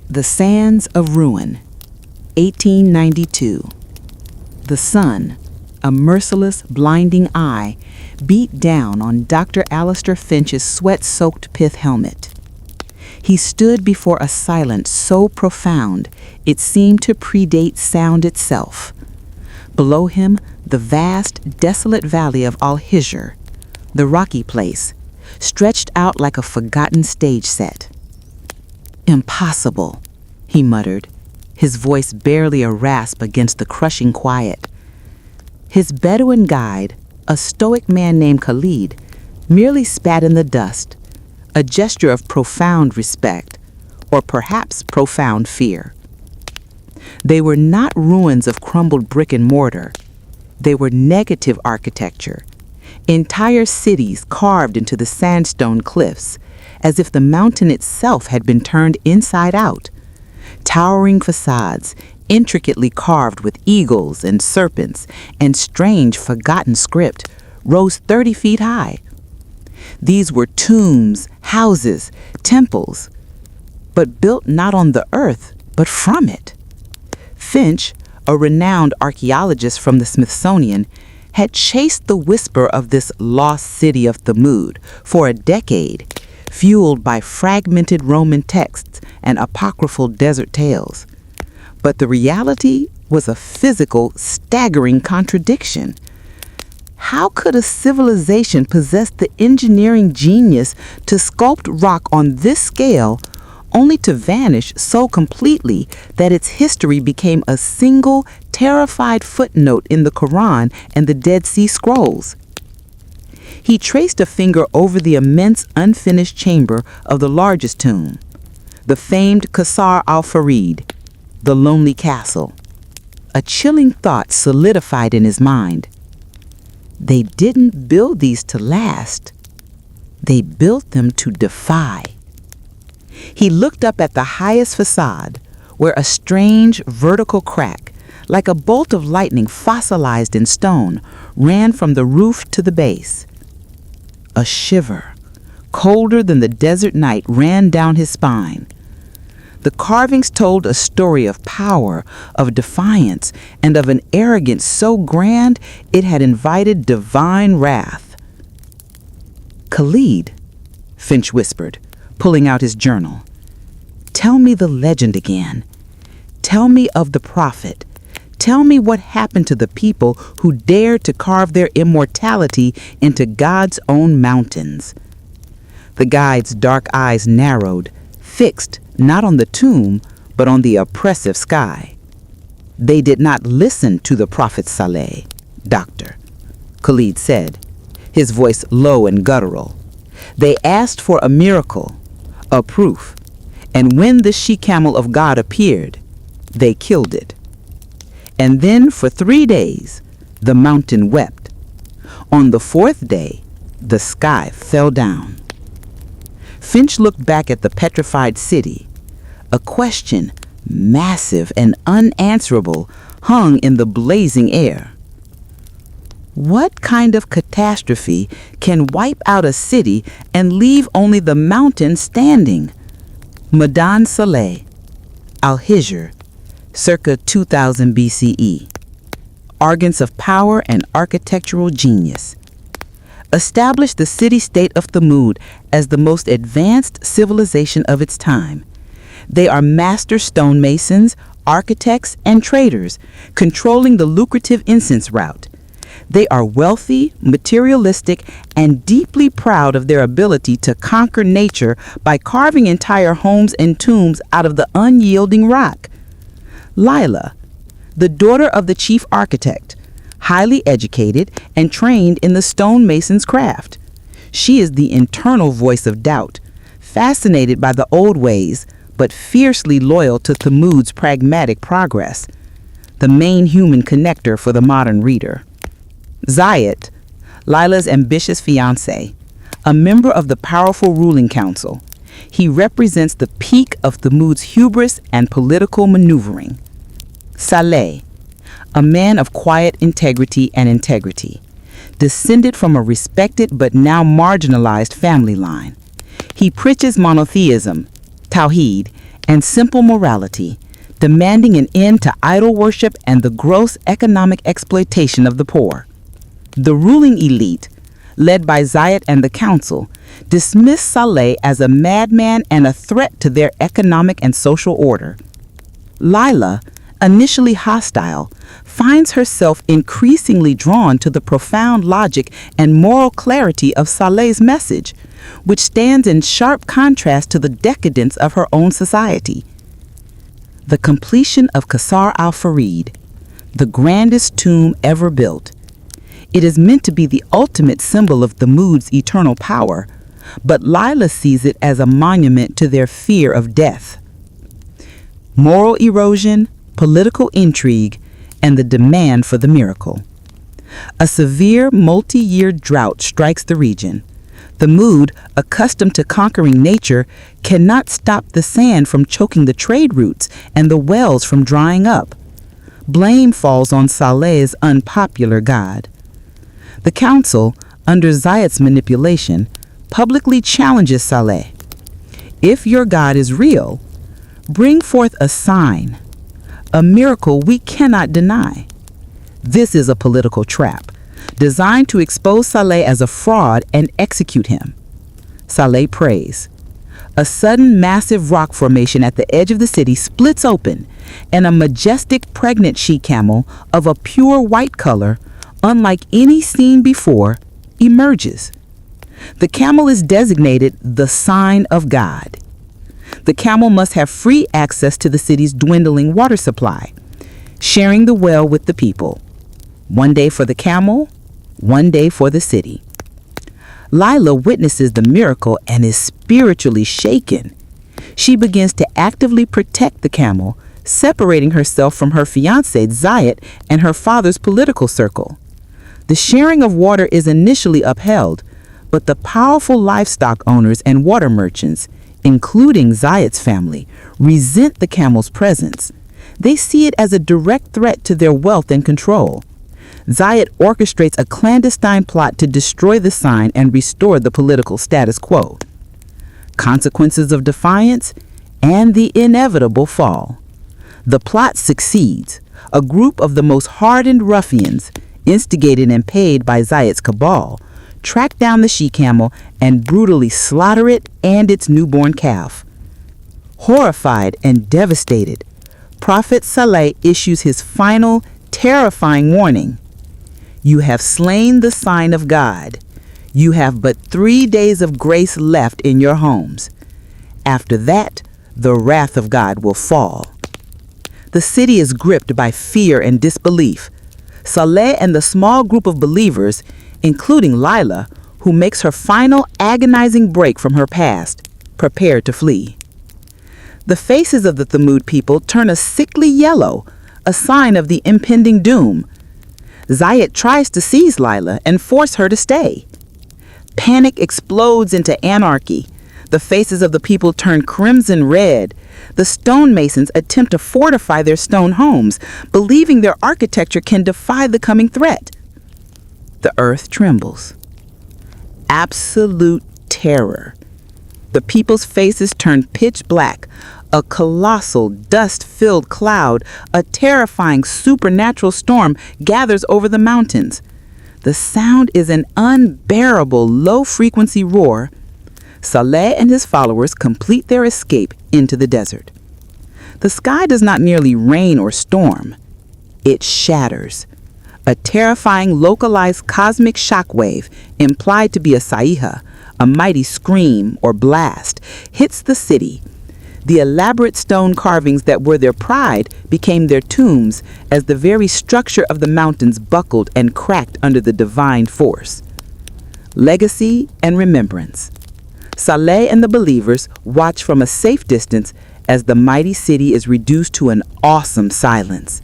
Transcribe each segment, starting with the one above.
The Sands of Ruin, 1892. The sun, a merciless, blinding eye, beat down on Dr. Alistair Finch's sweat-soaked pith helmet. He stood before a silence so profound it seemed to predate sound itself. Below him, the vast, desolate valley of Al-Hijr, the rocky place, stretched out like a forgotten stage set. "Impossible," he muttered, his voice barely a rasp against the crushing quiet. His Bedouin guide, a stoic man named Khalid, merely spat in the dust, a gesture of profound respect, or perhaps profound fear. They were not ruins of crumbled brick and mortar. They were negative architecture, entire cities carved into the sandstone cliffs, as if the mountain itself had been turned inside out. Towering facades, intricately carved with eagles and serpents and strange forgotten script, rose 30 feet high. These were tombs, houses, temples, but built not on the earth, but from it. Finch, a renowned archaeologist from the Smithsonian, had chased the whisper of this lost city of Thamud for a decade, fueled by fragmented Roman texts and apocryphal desert tales. But the reality was a physical, staggering contradiction. How could a civilization possess the engineering genius to sculpt rock on this scale, only to vanish so completely that its history became a single, terrified footnote in the Quran and the Dead Sea Scrolls? He traced a finger over the immense unfinished chamber of the largest tomb, the famed Qasr al-Farid, the lonely castle. A chilling thought solidified in his mind. They didn't build these to last. They built them to defy. He looked up at the highest facade, where a strange vertical crack, like a bolt of lightning fossilized in stone, ran from the roof to the base. A shiver, colder than the desert night, ran down his spine. The carvings told a story of power, of defiance, and of an arrogance so grand it had invited divine wrath. "Khalid," Finch whispered, pulling out his journal. "Tell me the legend again. Tell me of the prophet. Tell me what happened to the people who dared to carve their immortality into God's own mountains." The guide's dark eyes narrowed, fixed not on the tomb, but on the oppressive sky. "They did not listen to the Prophet Saleh, Doctor," Khalid said, his voice low and guttural. "They asked for a miracle, a proof, and when the She-Camel of God appeared, they killed it. And then for 3 days, the mountain wept. On the 4th day, the sky fell down." Finch looked back at the petrified city. A question, massive and unanswerable, hung in the blazing air. What kind of catastrophe can wipe out a city and leave only the mountain standing? Madain Saleh, Al-Hijr, circa 2000 BCE. Arrogance of power and architectural genius. Established the city-state of Thamud as the most advanced civilization of its time. They are master stonemasons, architects, and traders, controlling the lucrative incense route. They are wealthy, materialistic, and deeply proud of their ability to conquer nature by carving entire homes and tombs out of the unyielding rock. Lila, the daughter of the chief architect, highly educated and trained in the stonemason's craft. She is the internal voice of doubt, fascinated by the old ways, but fiercely loyal to Thamud's pragmatic progress, the main human connector for the modern reader. Zayat, Lila's ambitious fiancé, a member of the powerful ruling council. He represents the peak of Thamud's hubris and political maneuvering. Saleh, a man of quiet integrity, descended from a respected but now marginalized family line. He preaches monotheism, Tawheed, and simple morality, demanding an end to idol worship and the gross economic exploitation of the poor. The ruling elite, led by Zayed and the council, dismissed Saleh as a madman and a threat to their economic and social order. Lila, initially hostile, finds herself increasingly drawn to the profound logic and moral clarity of Saleh's message, which stands in sharp contrast to the decadence of her own society. The completion of Qasr al-Farid, the grandest tomb ever built. It is meant to be the ultimate symbol of Thamud's eternal power, but Lila sees it as a monument to their fear of death. Moral erosion, political intrigue, and the demand for the miracle. A severe multi-year drought strikes the region. Thamud, accustomed to conquering nature, cannot stop the sand from choking the trade routes and the wells from drying up. Blame falls on Saleh's unpopular god. The council, under Zayed's manipulation, publicly challenges Saleh. If your God is real, bring forth a sign, a miracle we cannot deny. This is a political trap, designed to expose Saleh as a fraud and execute him. Saleh prays. A sudden massive rock formation at the edge of the city splits open, and a majestic pregnant she-camel of a pure white color, unlike any seen before, emerges. The camel is designated the sign of God. The camel must have free access to the city's dwindling water supply, sharing the well with the people. One day for the camel, one day for the city. Lila witnesses the miracle and is spiritually shaken. She begins to actively protect the camel, separating herself from her fiancé Zayed and her father's political circle. The sharing of water is initially upheld, but the powerful livestock owners and water merchants, including Zayed's family, resent the camel's presence. They see it as a direct threat to their wealth and control. Zayed orchestrates a clandestine plot to destroy the sign and restore the political status quo. Consequences of defiance and the inevitable fall. The plot succeeds. A group of the most hardened ruffians, instigated and paid by Zayed's cabal, track down the she-camel and brutally slaughter it and its newborn calf. Horrified and devastated, Prophet Saleh issues his final, terrifying warning. You have slain the sign of God. You have but 3 days of grace left in your homes. After that, the wrath of God will fall. The city is gripped by fear and disbelief. Saleh and the small group of believers, including Lila, who makes her final agonizing break from her past, prepare to flee. The faces of the Thamud people turn a sickly yellow, a sign of the impending doom. Zayed tries to seize Lila and force her to stay. Panic explodes into anarchy. The faces of the people turn crimson red. The stonemasons attempt to fortify their stone homes, believing their architecture can defy the coming threat. The earth trembles. Absolute terror. The people's faces turn pitch black. A colossal, dust-filled cloud, a terrifying supernatural storm gathers over the mountains. The sound is an unbearable low-frequency roar. Saleh and his followers complete their escape into the desert. The sky does not merely rain or storm. It shatters. A terrifying localized cosmic shockwave, implied to be a saiha, a mighty scream or blast, hits the city. The elaborate stone carvings that were their pride became their tombs as the very structure of the mountains buckled and cracked under the divine force. Legacy and remembrance. Saleh and the believers watch from a safe distance as the mighty city is reduced to an awesome silence.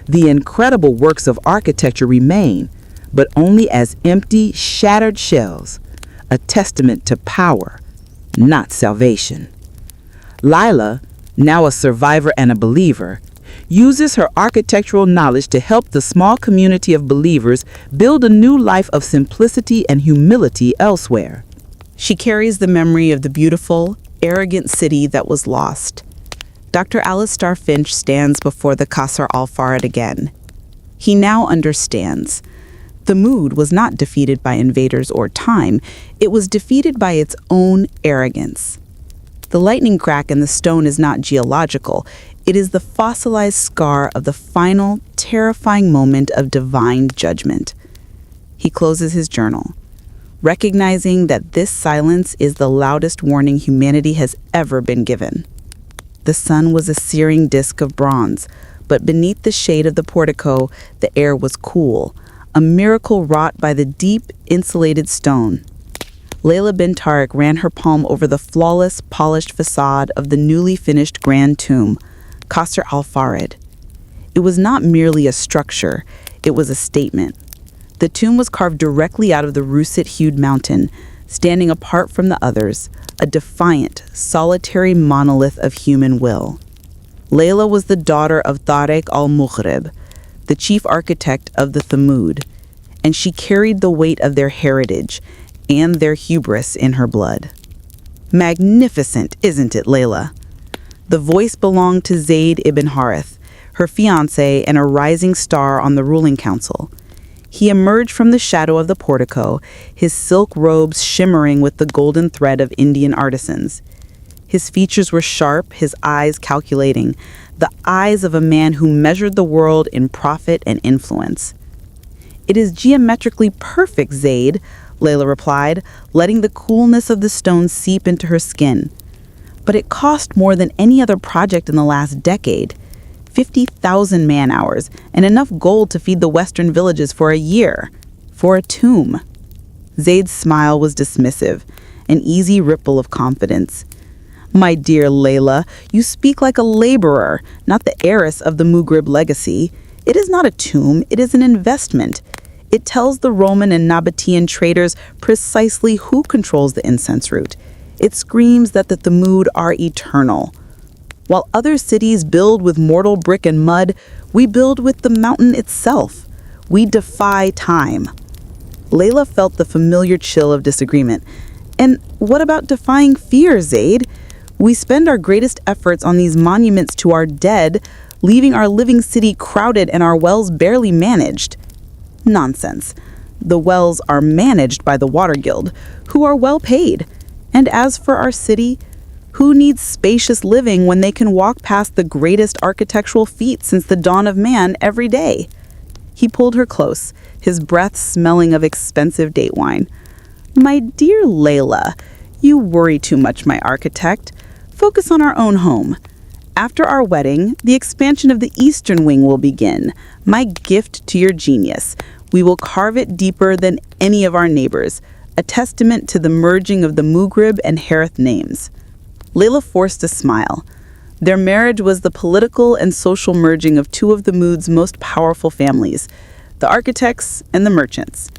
The incredible works of architecture remain, but only as empty, shattered shells, a testament to power, not salvation. Lila, now a survivor and a believer, uses her architectural knowledge to help the small community of believers build a new life of simplicity and humility elsewhere. She carries the memory of the beautiful, arrogant city that was lost, Dr. Alistair Finch stands before the Qasr al-Farid again. He now understands. Thamud was not defeated by invaders or time. It was defeated by its own arrogance. The lightning crack in the stone is not geological. It is the fossilized scar of the final, terrifying moment of divine judgment. He closes his journal, recognizing that this silence is the loudest warning humanity has ever been given. The sun was a searing disk of bronze, but beneath the shade of the portico, the air was cool, a miracle wrought by the deep, insulated stone. Layla bint Tariq ran her palm over the flawless, polished facade of the newly finished grand tomb, Qasr al-Farid. It was not merely a structure, it was a statement. The tomb was carved directly out of the russet-hued mountain, standing apart from the others, a defiant, solitary monolith of human will. Layla was the daughter of Tariq al-Mughrib, the chief architect of the Thamud, and she carried the weight of their heritage and their hubris in her blood. Magnificent, isn't it, Layla? The voice belonged to Zayd ibn Harith, her fiancé and a rising star on the ruling council. He emerged from the shadow of the portico, his silk robes shimmering with the golden thread of Indian artisans. His features were sharp, his eyes calculating, the eyes of a man who measured the world in profit and influence. "It is geometrically perfect, Zayd," Layla replied, letting the coolness of the stone seep into her skin. "But it cost more than any other project in the last decade. 50,000 man-hours and enough gold to feed the western villages for a year. For a tomb." Zayd's smile was dismissive, an easy ripple of confidence. "My dear Layla, you speak like a laborer, not the heiress of the Mughrib legacy. It is not a tomb, it is an investment. It tells the Roman and Nabatean traders precisely who controls the incense route. It screams that the Thamud are eternal. While other cities build with mortal brick and mud, we build with the mountain itself. We defy time." Layla felt the familiar chill of disagreement. "And what about defying fear, Zayd? We spend our greatest efforts on these monuments to our dead, leaving our living city crowded and our wells barely managed." "Nonsense. The wells are managed by the Water Guild, who are well paid. And as for our city, who needs spacious living when they can walk past the greatest architectural feat since the dawn of man every day?" He pulled her close, his breath smelling of expensive date wine. "My dear Layla, you worry too much, my architect. Focus on our own home. After our wedding, the expansion of the eastern wing will begin, my gift to your genius. We will carve it deeper than any of our neighbors, a testament to the merging of the Mughrib and Harith names." Layla forced a smile. Their marriage was the political and social merging of two of the Thamud's most powerful families, the architects and the merchants.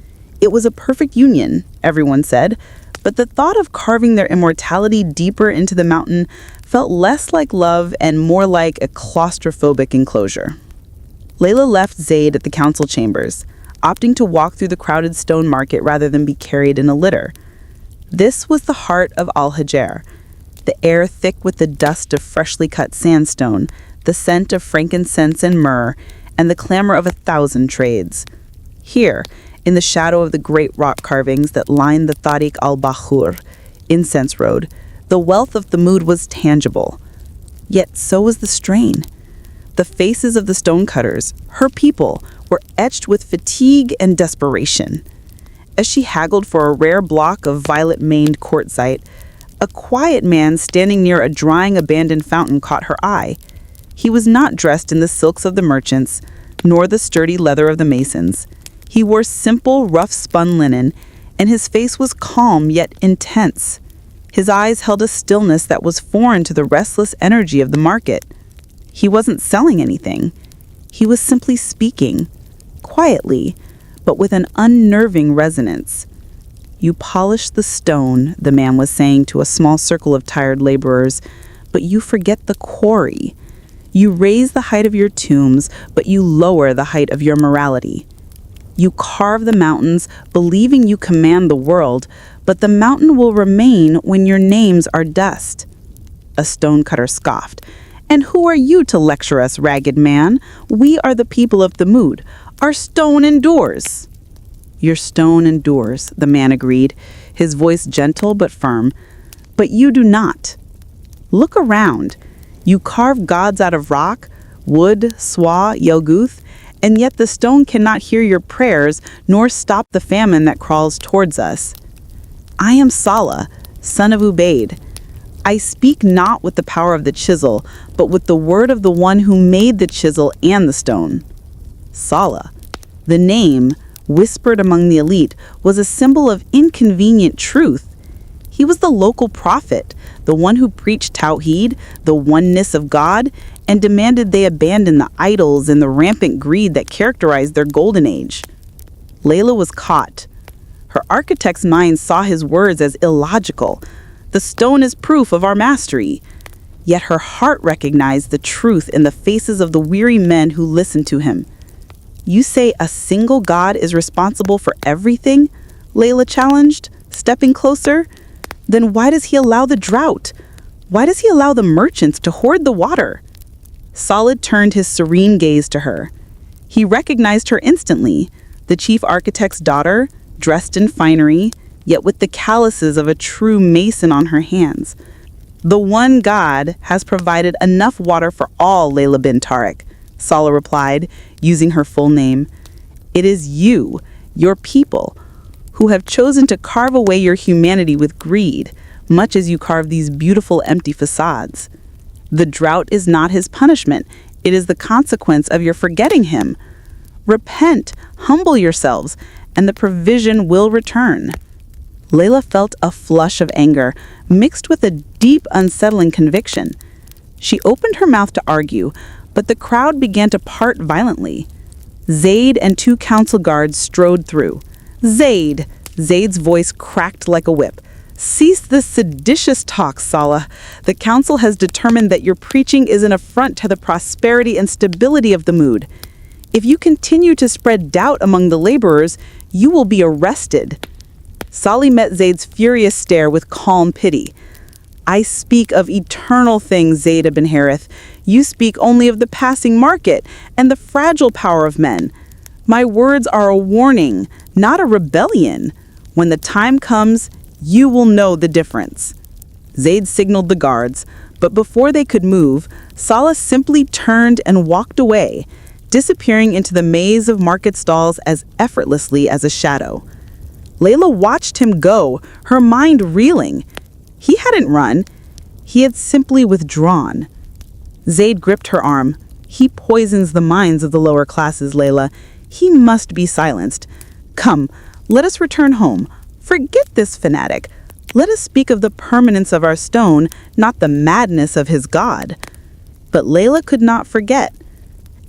It was a perfect union, everyone said, but the thought of carving their immortality deeper into the mountain felt less like love and more like a claustrophobic enclosure. Layla left Zayd at the council chambers, opting to walk through the crowded stone market rather than be carried in a litter. This was the heart of Al-Hijr, the air thick with the dust of freshly cut sandstone, the scent of frankincense and myrrh, and the clamor of 1,000 trades. Here, in the shadow of the great rock carvings that lined the Tariq al-Bakhur, incense road, the wealth of Thamud was tangible. Yet so was the strain. The faces of the stonecutters, her people, were etched with fatigue and desperation. As she haggled for a rare block of violet-maned quartzite, a quiet man standing near a drying abandoned fountain caught her eye. He was not dressed in the silks of the merchants, nor the sturdy leather of the masons. He wore simple, rough-spun linen, and his face was calm yet intense. His eyes held a stillness that was foreign to the restless energy of the market. He wasn't selling anything. He was simply speaking, quietly, but with an unnerving resonance. "You polish the stone," the man was saying to a small circle of tired laborers, "but you forget the quarry. You raise the height of your tombs, but you lower the height of your morality. You carve the mountains, believing you command the world, but the mountain will remain when your names are dust." A stonecutter scoffed. And who are you to lecture us, ragged man? We are the people of Thamud. Our stone endures." "Your stone endures," the man agreed, his voice gentle but firm. "But you do not. Look around. You carve gods out of rock, wood, swa, yelguth, and yet the stone cannot hear your prayers nor stop the famine that crawls towards us. I am Saleh, son of Ubaid. I speak not with the power of the chisel, but with the word of the one who made the chisel and the stone." Saleh, the name, whispered among the elite, was a symbol of inconvenient truth. He was the local prophet, the one who preached Tawheed, the oneness of God, and demanded they abandon the idols and the rampant greed that characterized their golden age. Layla was caught. Her architect's mind saw his words as illogical. The stone is proof of our mastery. Yet her heart recognized the truth in the faces of the weary men who listened to him. "You say a single God is responsible for everything?" Layla challenged, stepping closer. "Then why does he allow the drought? Why does he allow the merchants to hoard the water?" Saleh turned his serene gaze to her. He recognized her instantly, the chief architect's daughter, dressed in finery, yet with the calluses of a true mason on her hands. "The one God has provided enough water for all, Layla bin Tariq," Saleh replied, using her full name. "It is you, your people, who have chosen to carve away your humanity with greed, much as you carve these beautiful empty facades. The drought is not his punishment, it is the consequence of your forgetting him. Repent, humble yourselves, and the provision will return." Layla felt a flush of anger, mixed with a deep, unsettling conviction. She opened her mouth to argue, but the crowd began to part violently. Zaid and 2 council guards strode through. "Zaid!" Zaid's voice cracked like a whip. "Cease this seditious talk, Saleh. The council has determined that your preaching is an affront to the prosperity and stability of Thamud. If you continue to spread doubt among the laborers, you will be arrested." Saleh met Zaid's furious stare with calm pity. "I speak of eternal things, Zaid ibn Harith. You speak only of the passing market and the fragile power of men. My words are a warning, not a rebellion. When the time comes, you will know the difference." Zaid signaled the guards, but before they could move, Saleh simply turned and walked away, disappearing into the maze of market stalls as effortlessly as a shadow. Layla watched him go, her mind reeling. He hadn't run. He had simply withdrawn. Zaid gripped her arm. "He poisons the minds of the lower classes, Layla. He must be silenced. Come, let us return home. Forget this fanatic. Let us speak of the permanence of our stone, not the madness of his God." But Layla could not forget.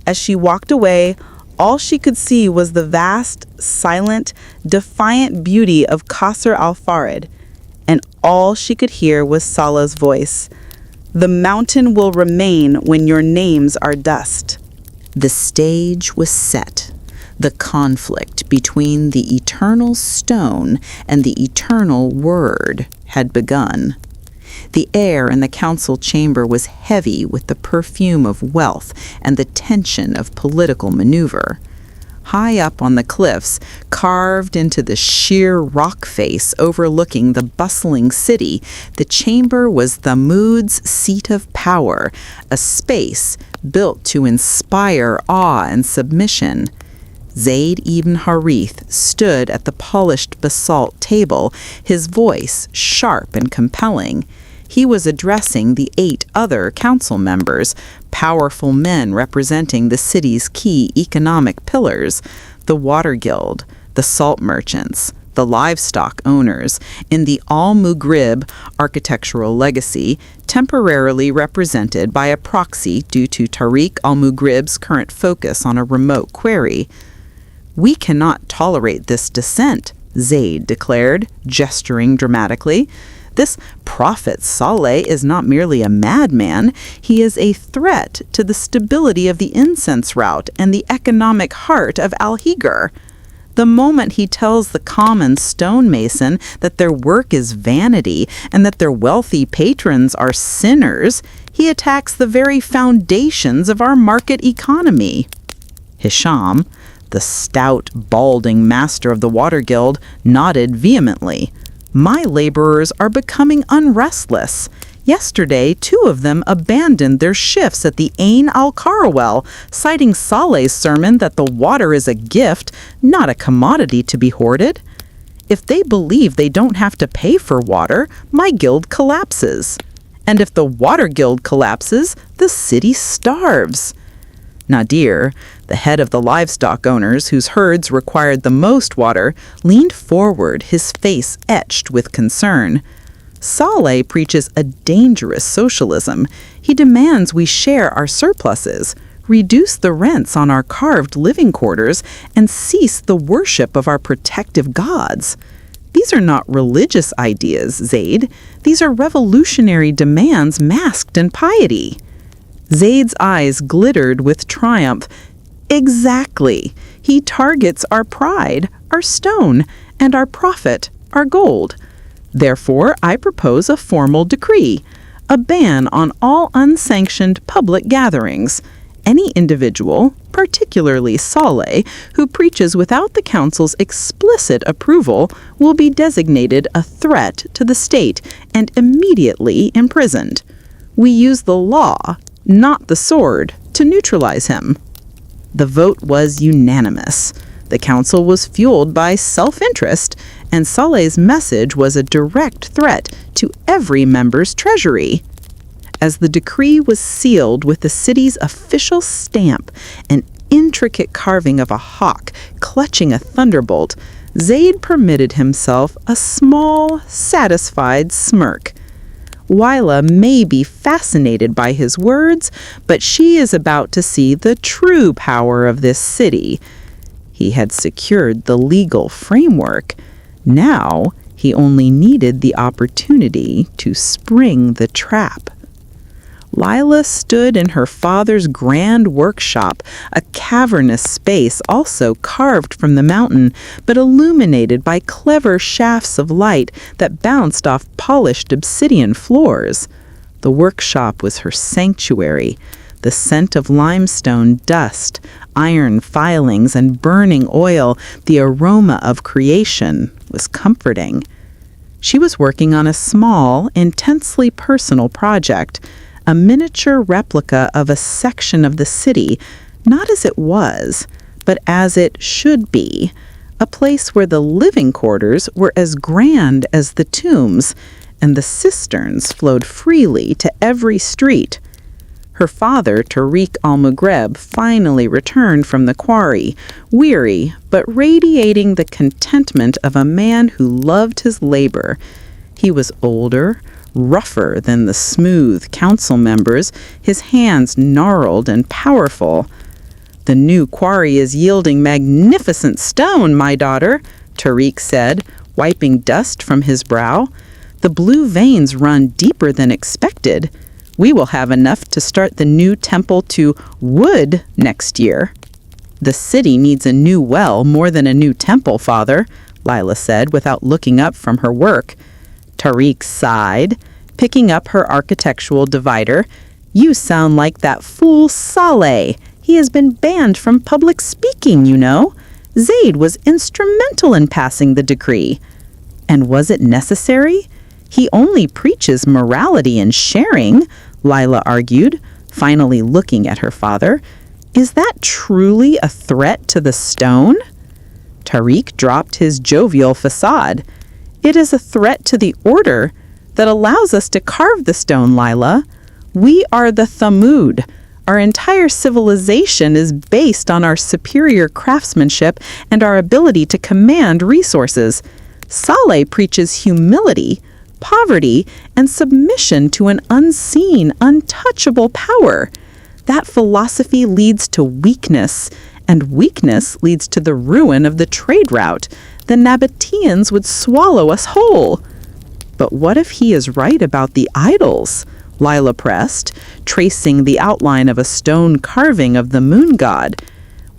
As she walked away, all she could see was the vast, silent, defiant beauty of Qasr al-Farid, and all she could hear was Saleh's voice. "The mountain will remain when your names are dust." The stage was set. The conflict between the eternal stone and the eternal word had begun. The air in the council chamber was heavy with the perfume of wealth and the tension of political maneuver. High up on the cliffs, carved into the sheer rock face overlooking the bustling city, the chamber was Thamud's seat of power, a space built to inspire awe and submission. Zaid ibn Harith stood at the polished basalt table, his voice sharp and compelling. He was addressing the 8 other council members, powerful men representing the city's key economic pillars, the water guild, the salt merchants, the livestock owners, in the Al-Mughrib architectural legacy, temporarily represented by a proxy due to Tariq al-Mughrib's current focus on a remote quarry. "We cannot tolerate this dissent," Zaid declared, gesturing dramatically. "This Prophet Saleh is not merely a madman, he is a threat to the stability of the incense route and the economic heart of Al-Hijr." The moment he tells the common stonemason that their work is vanity and that their wealthy patrons are sinners, he attacks the very foundations of our market economy. Hisham, the stout, balding master of the Water Guild, nodded vehemently. My laborers are becoming unrestless. Yesterday, 2 of them abandoned their shifts at the Ain al-Karawel, citing Saleh's sermon that the water is a gift, not a commodity to be hoarded. If they believe they don't have to pay for water, my guild collapses. And if the Water Guild collapses, the city starves. Nadir, the head of the livestock owners whose herds required the most water, leaned forward, his face etched with concern. Saleh preaches a dangerous socialism. He demands we share our surpluses, reduce the rents on our carved living quarters, and cease the worship of our protective gods. These are not religious ideas, Zaid. These are revolutionary demands masked in piety. Zaid's eyes glittered with triumph. Exactly. He targets our pride, our stone, and our profit, our gold. Therefore, I propose a formal decree, a ban on all unsanctioned public gatherings. Any individual, particularly Saleh, who preaches without the council's explicit approval will be designated a threat to the state and immediately imprisoned. We use the law, not the sword, to neutralize him. The vote was unanimous. The council was fueled by self-interest, and Saleh's message was a direct threat to every member's treasury. As the decree was sealed with the city's official stamp, an intricate carving of a hawk clutching a thunderbolt, Zaid permitted himself a small, satisfied smirk. Wyla may be fascinated by his words, but she is about to see the true power of this city. He had secured the legal framework. Now he only needed the opportunity to spring the trap. Lila stood in her father's grand workshop, a cavernous space also carved from the mountain, but illuminated by clever shafts of light that bounced off polished obsidian floors. The workshop was her sanctuary. The scent of limestone dust, iron filings, and burning oil, the aroma of creation, was comforting. She was working on a small, intensely personal project, a miniature replica of a section of the city, not as it was, but as it should be, a place where the living quarters were as grand as the tombs, and the cisterns flowed freely to every street. Her father, Tariq al-Maghreb, finally returned from the quarry, weary but radiating the contentment of a man who loved his labor. He was older, rougher than the smooth council members, his hands gnarled and powerful. "The new quarry is yielding magnificent stone, my daughter," Tariq said, wiping dust from his brow. "The blue veins run deeper than expected. We will have enough to start the new temple to wood next year." "The city needs a new well more than a new temple, father," Lila said without looking up from her work. Tariq sighed, picking up her architectural divider. "You sound like that fool Saleh. He has been banned from public speaking, you know. Zaid was instrumental in passing the decree." "And was it necessary? He only preaches morality and sharing," Lila argued, finally looking at her father. "Is that truly a threat to the stone?" Tariq dropped his jovial facade. "It is a threat to the order that allows us to carve the stone, Lila. We are the Thamud. Our entire civilization is based on our superior craftsmanship and our ability to command resources. Saleh preaches humility, poverty, and submission to an unseen, untouchable power. That philosophy leads to weakness, and weakness leads to the ruin of the trade route. The Nabateans would swallow us whole." "But what if he is right about the idols?" Lila pressed, tracing the outline of a stone carving of the moon god.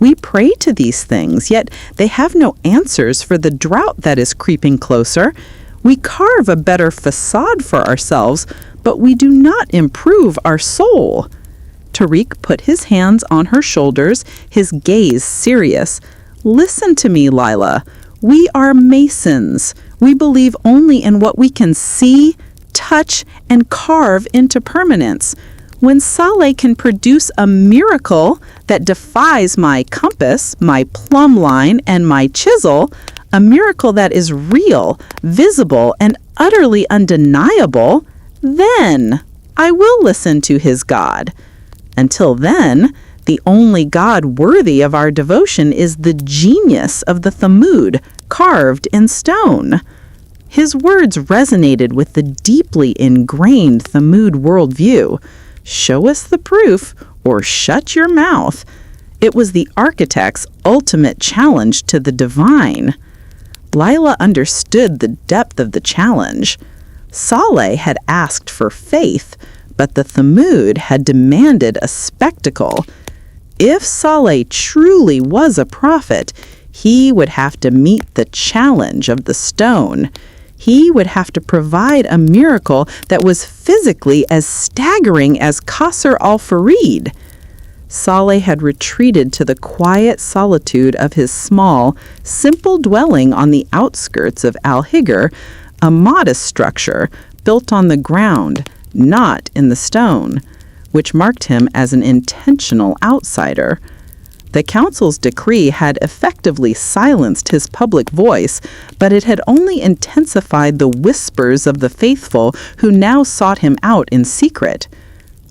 We pray to these things, yet they have no answers for the drought that is creeping closer. We carve a better facade for ourselves, but we do not improve our soul." Tariq put his hands on her shoulders, his gaze serious. "Listen to me, Lila. We are masons. We believe only in what we can see, touch, and carve into permanence. When Saleh can produce a miracle that defies my compass, my plumb line, and my chisel, a miracle that is real, visible, and utterly undeniable, then I will listen to his God. Until then, the only God worthy of our devotion is the genius of the Thamud carved in stone." His words resonated with the deeply ingrained Thamud worldview. Show us the proof or shut your mouth. It was the architect's ultimate challenge to the divine. Lila understood the depth of the challenge. Saleh had asked for faith, but the Thamud had demanded a spectacle. If Saleh truly was a prophet, he would have to meet the challenge of the stone. He would have to provide a miracle that was physically as staggering as Qasr al-Farid. Saleh had retreated to the quiet solitude of his small, simple dwelling on the outskirts of Al-Hijr, a modest structure built on the ground, not in the stone, which marked him as an intentional outsider. The council's decree had effectively silenced his public voice, but it had only intensified the whispers of the faithful who now sought him out in secret.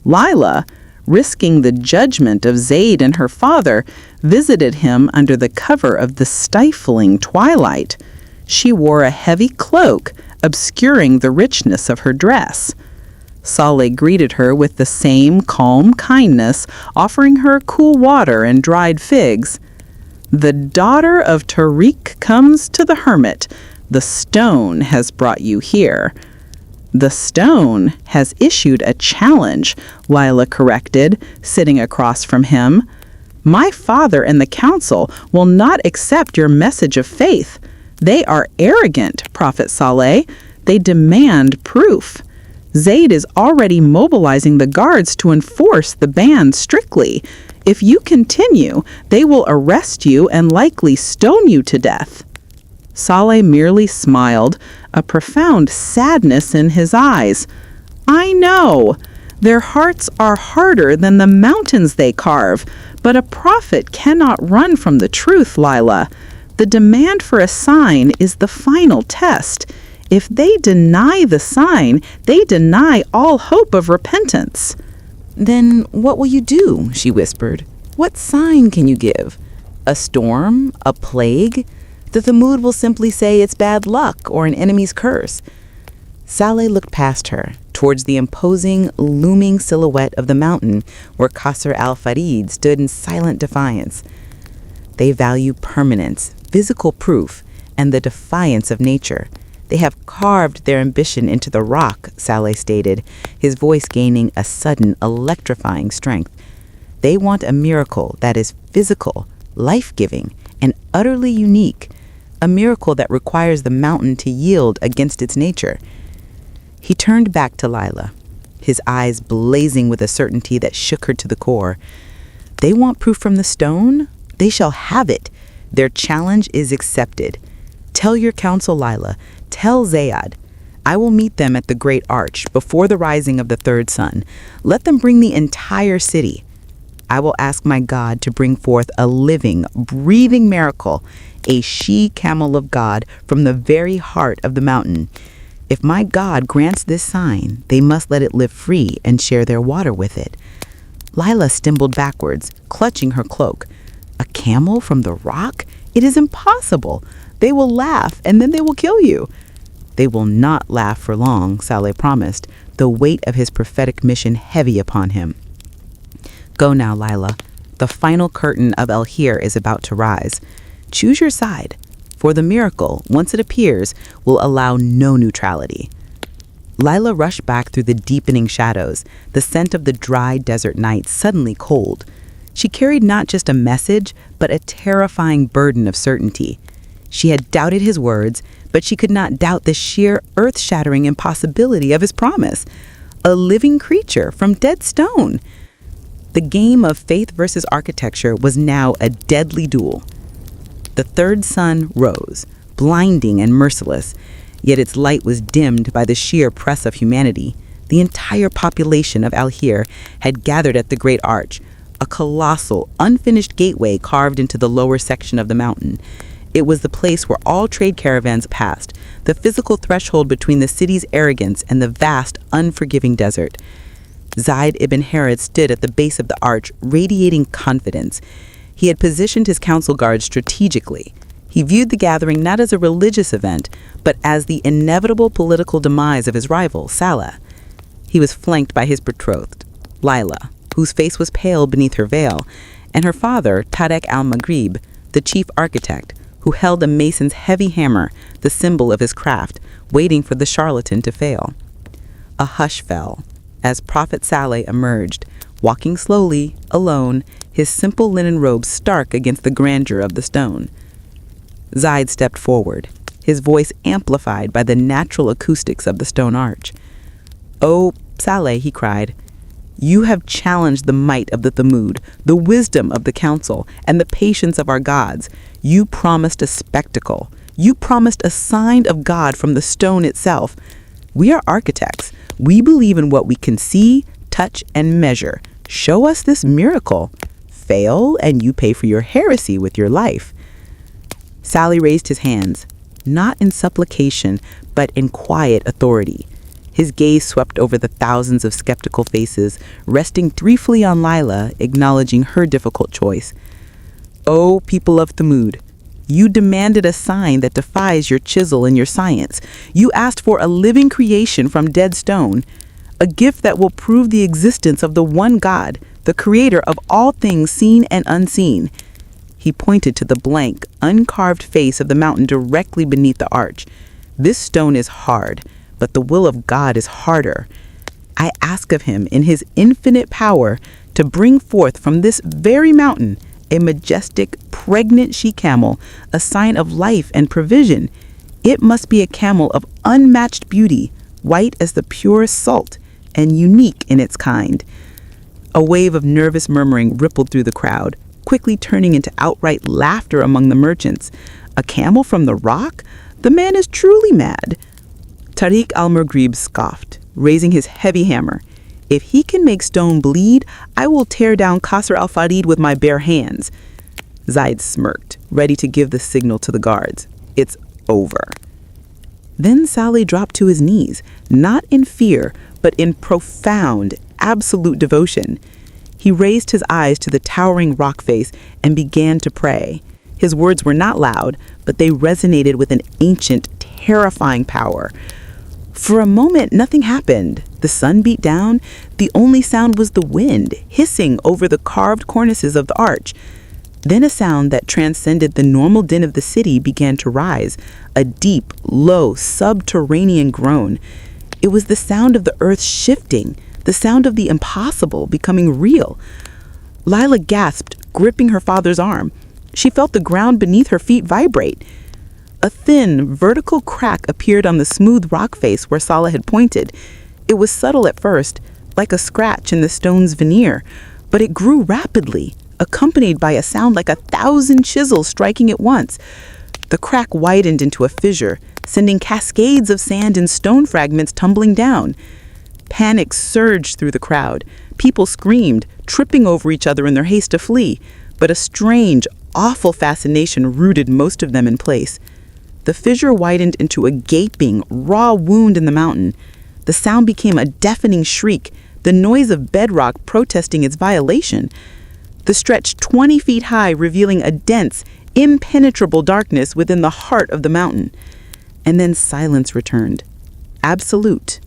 Lila, risking the judgment of Zayd and her father, visited him under the cover of the stifling twilight. She wore a heavy cloak, obscuring the richness of her dress. Saleh greeted her with the same calm kindness, offering her cool water and dried figs. "The daughter of Tariq comes to the hermit. The stone has brought you here." "The stone has issued a challenge," Lila corrected, sitting across from him. "My father and the council will not accept your message of faith. They are arrogant, Prophet Saleh. They demand proof. Zayd is already mobilizing the guards to enforce the ban strictly. If you continue, they will arrest you and likely stone you to death." Saleh merely smiled, a profound sadness in his eyes. "I know. Their hearts are harder than the mountains they carve, but a prophet cannot run from the truth, Lila. The demand for a sign is the final test. If they deny the sign, they deny all hope of repentance." "Then what will you do?" she whispered. "What sign can you give? A storm? A plague? The Thamud will simply say it's bad luck or an enemy's curse." Saleh looked past her, towards the imposing, looming silhouette of the mountain where Qasr al-Farid stood in silent defiance. They value permanence, physical proof, and the defiance of nature. "They have carved their ambition into the rock," Saleh stated, his voice gaining a sudden, electrifying strength. "They want a miracle that is physical, life-giving, and utterly unique, a miracle that requires the mountain to yield against its nature." He turned back to Lila, his eyes blazing with a certainty that shook her to the core. "They want proof from the stone? They shall have it. Their challenge is accepted. Tell your council, Lila. Tell Zayad. I will meet them at the great arch before the rising of the third sun. Let them bring the entire city. I will ask my God to bring forth a living, breathing miracle, a she-camel of God from the very heart of the mountain. If my God grants this sign, they must let it live free and share their water with it." Lila stumbled backwards, clutching her cloak. "A camel from the rock? It is impossible. They will laugh, and then they will kill you." "They will not laugh for long," Saleh promised, the weight of his prophetic mission heavy upon him. "Go now, Lila. The final curtain of Al-Hijr is about to rise. Choose your side, for the miracle, once it appears, will allow no neutrality." Lila rushed back through the deepening shadows, the scent of the dry desert night suddenly cold. She carried not just a message, but a terrifying burden of certainty. She had doubted his words, but she could not doubt the sheer earth-shattering impossibility of his promise. A living creature from dead stone. The game of faith versus architecture was now a deadly duel. The third sun rose, blinding and merciless, yet its light was dimmed by the sheer press of humanity. The entire population of Al-Hijr had gathered at the Great Arch, a colossal, unfinished gateway carved into the lower section of the mountain. It was the place where all trade caravans passed, the physical threshold between the city's arrogance and the vast, unforgiving desert. Zayd ibn Harith stood at the base of the arch, radiating confidence. He had positioned his council guards strategically. He viewed the gathering not as a religious event, but as the inevitable political demise of his rival, Saleh. He was flanked by his betrothed, Layla, whose face was pale beneath her veil, and her father, Tariq al-Maghrib, the chief architect, who held a mason's heavy hammer, the symbol of his craft, waiting for the charlatan to fail. A hush fell as Prophet Saleh emerged, walking slowly, alone, his simple linen robe stark against the grandeur of the stone. Zayd stepped forward, his voice amplified by the natural acoustics of the stone arch. "Oh, Saleh," he cried, "you have challenged the might of the Thamud, the wisdom of the council, and the patience of our gods. You promised a spectacle. You promised a sign of God from the stone itself. We are architects. We believe in what we can see, touch, and measure. Show us this miracle. Fail, and you pay for your heresy with your life." Saleh raised his hands, not in supplication, but in quiet authority. His gaze swept over the thousands of skeptical faces, resting briefly on Layla, acknowledging her difficult choice. "O people of Thamud, you demanded a sign that defies your chisel and your science. You asked for a living creation from dead stone, a gift that will prove the existence of the one God, the creator of all things seen and unseen." He pointed to the blank, uncarved face of the mountain directly beneath the arch. "This stone is hard, but the will of God is harder. I ask of him in his infinite power to bring forth from this very mountain a majestic, pregnant she-camel, a sign of life and provision. It must be a camel of unmatched beauty, white as the purest salt, and unique in its kind." A wave of nervous murmuring rippled through the crowd, quickly turning into outright laughter among the merchants. "A camel from the rock? The man is truly mad." Tariq al-Maghrib scoffed, raising his heavy hammer. "If he can make stone bleed, I will tear down Qasr al-Farid with my bare hands." Zayd smirked, ready to give the signal to the guards. "It's over." Then Saleh dropped to his knees, not in fear, but in profound, absolute devotion. He raised his eyes to the towering rock face and began to pray. His words were not loud, but they resonated with an ancient, terrifying power. For a moment, nothing happened. The sun beat down. The only sound was the wind, hissing over the carved cornices of the arch. Then a sound that transcended the normal din of the city began to rise, a deep, low, subterranean groan. It was the sound of the earth shifting, the sound of the impossible becoming real. Layla gasped, gripping her father's arm. She felt the ground beneath her feet vibrate. A thin, vertical crack appeared on the smooth rock face where Saleh had pointed. It was subtle at first, like a scratch in the stone's veneer, but it grew rapidly, accompanied by a sound like 1,000 chisels striking at once. The crack widened into a fissure, sending cascades of sand and stone fragments tumbling down. Panic surged through the crowd. People screamed, tripping over each other in their haste to flee, but a strange, awful fascination rooted most of them in place. The fissure widened into a gaping, raw wound in the mountain. The sound became a deafening shriek, the noise of bedrock protesting its violation. The stretch 20 feet high, revealing a dense, impenetrable darkness within the heart of the mountain. And then silence returned. Absolute.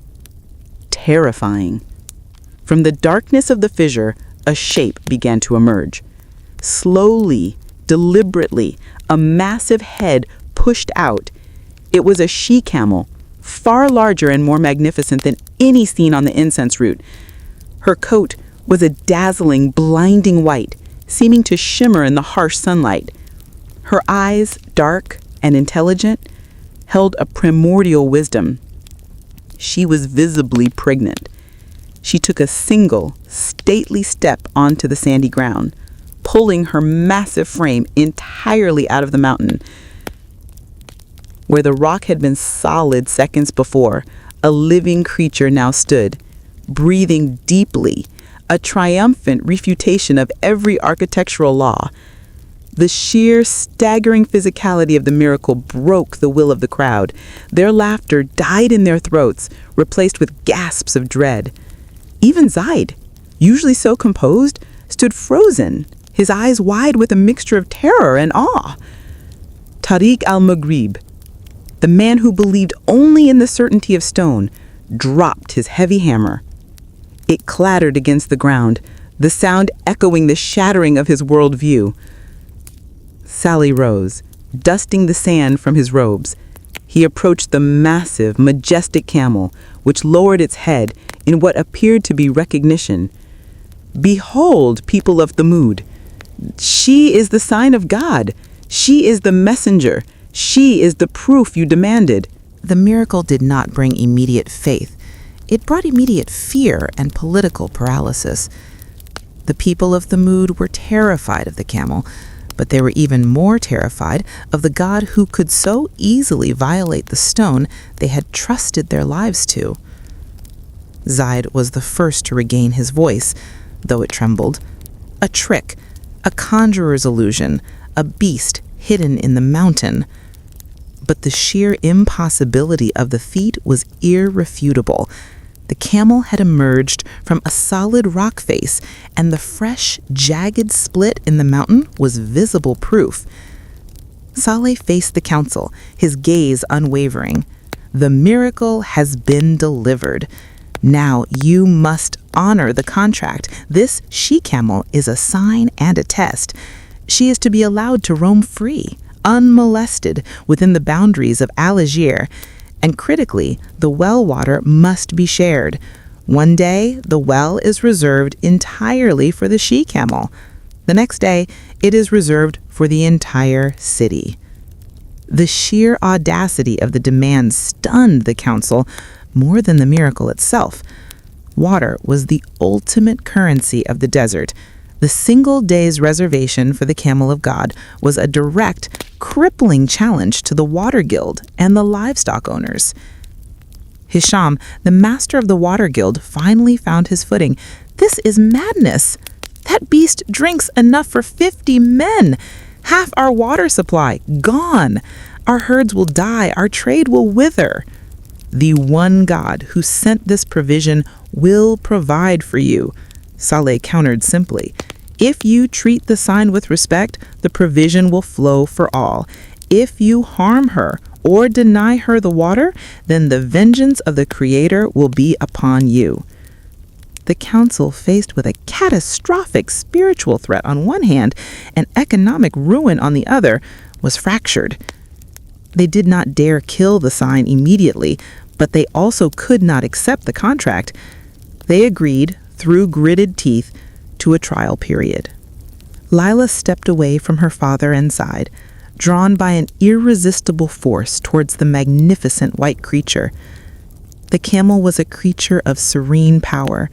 Terrifying. From the darkness of the fissure, a shape began to emerge. Slowly, deliberately, a massive head pushed out. It was a she-camel, far larger and more magnificent than any seen on the incense route. Her coat was a dazzling, blinding white, seeming to shimmer in the harsh sunlight. Her eyes, dark and intelligent, held a primordial wisdom. She was visibly pregnant. She took a single, stately step onto the sandy ground, pulling her massive frame entirely out of the mountain. Where the rock had been solid seconds before, a living creature now stood, breathing deeply, a triumphant refutation of every architectural law. The sheer, staggering physicality of the miracle broke the will of the crowd. Their laughter died in their throats, replaced with gasps of dread. Even Zaid, usually so composed, stood frozen, his eyes wide with a mixture of terror and awe. Tariq al-Maghrib, the man who believed only in the certainty of stone, dropped his heavy hammer. It clattered against the ground, the sound echoing the shattering of his worldview. Saleh rose, dusting the sand from his robes. He approached the massive, majestic camel, which lowered its head in what appeared to be recognition. "Behold, people of Thamud, she is the sign of God. She is the messenger. She is the proof you demanded." The miracle did not bring immediate faith. It brought immediate fear and political paralysis. The people of Thamud were terrified of the camel, but they were even more terrified of the God who could so easily violate the stone they had trusted their lives to. Zaid was the first to regain his voice, though it trembled. A trick, a conjurer's illusion, a beast hidden in the mountain. But the sheer impossibility of the feat was irrefutable. The camel had emerged from a solid rock face, and the fresh, jagged split in the mountain was visible proof. Saleh faced the council, his gaze unwavering. "The miracle has been delivered. Now you must honor the contract. This she-camel is a sign and a test. She is to be allowed to roam free, unmolested, within the boundaries of Al-Hijr. And critically, the well water must be shared. One day, the well is reserved entirely for the she-camel. The next day, it is reserved for the entire city." The sheer audacity of the demand stunned the council more than the miracle itself. Water was the ultimate currency of the desert. The single day's reservation for the Camel of God was a direct, crippling challenge to the Water Guild and the livestock owners. Hisham, the master of the Water Guild, finally found his footing. "This is madness. That beast drinks enough for 50 men. Half our water supply, gone. Our herds will die, our trade will wither. The one God who sent this provision will provide for you," Saleh countered simply. "If you treat the sign with respect, the provision will flow for all. If you harm her or deny her the water, then the vengeance of the Creator will be upon you." The council, faced with a catastrophic spiritual threat on one hand and economic ruin on the other, was fractured. They did not dare kill the sign immediately, but they also could not accept the contract. They agreed, through gritted teeth, to a trial period. Lila stepped away from her father and sighed, drawn by an irresistible force towards the magnificent white creature. The camel was a creature of serene power.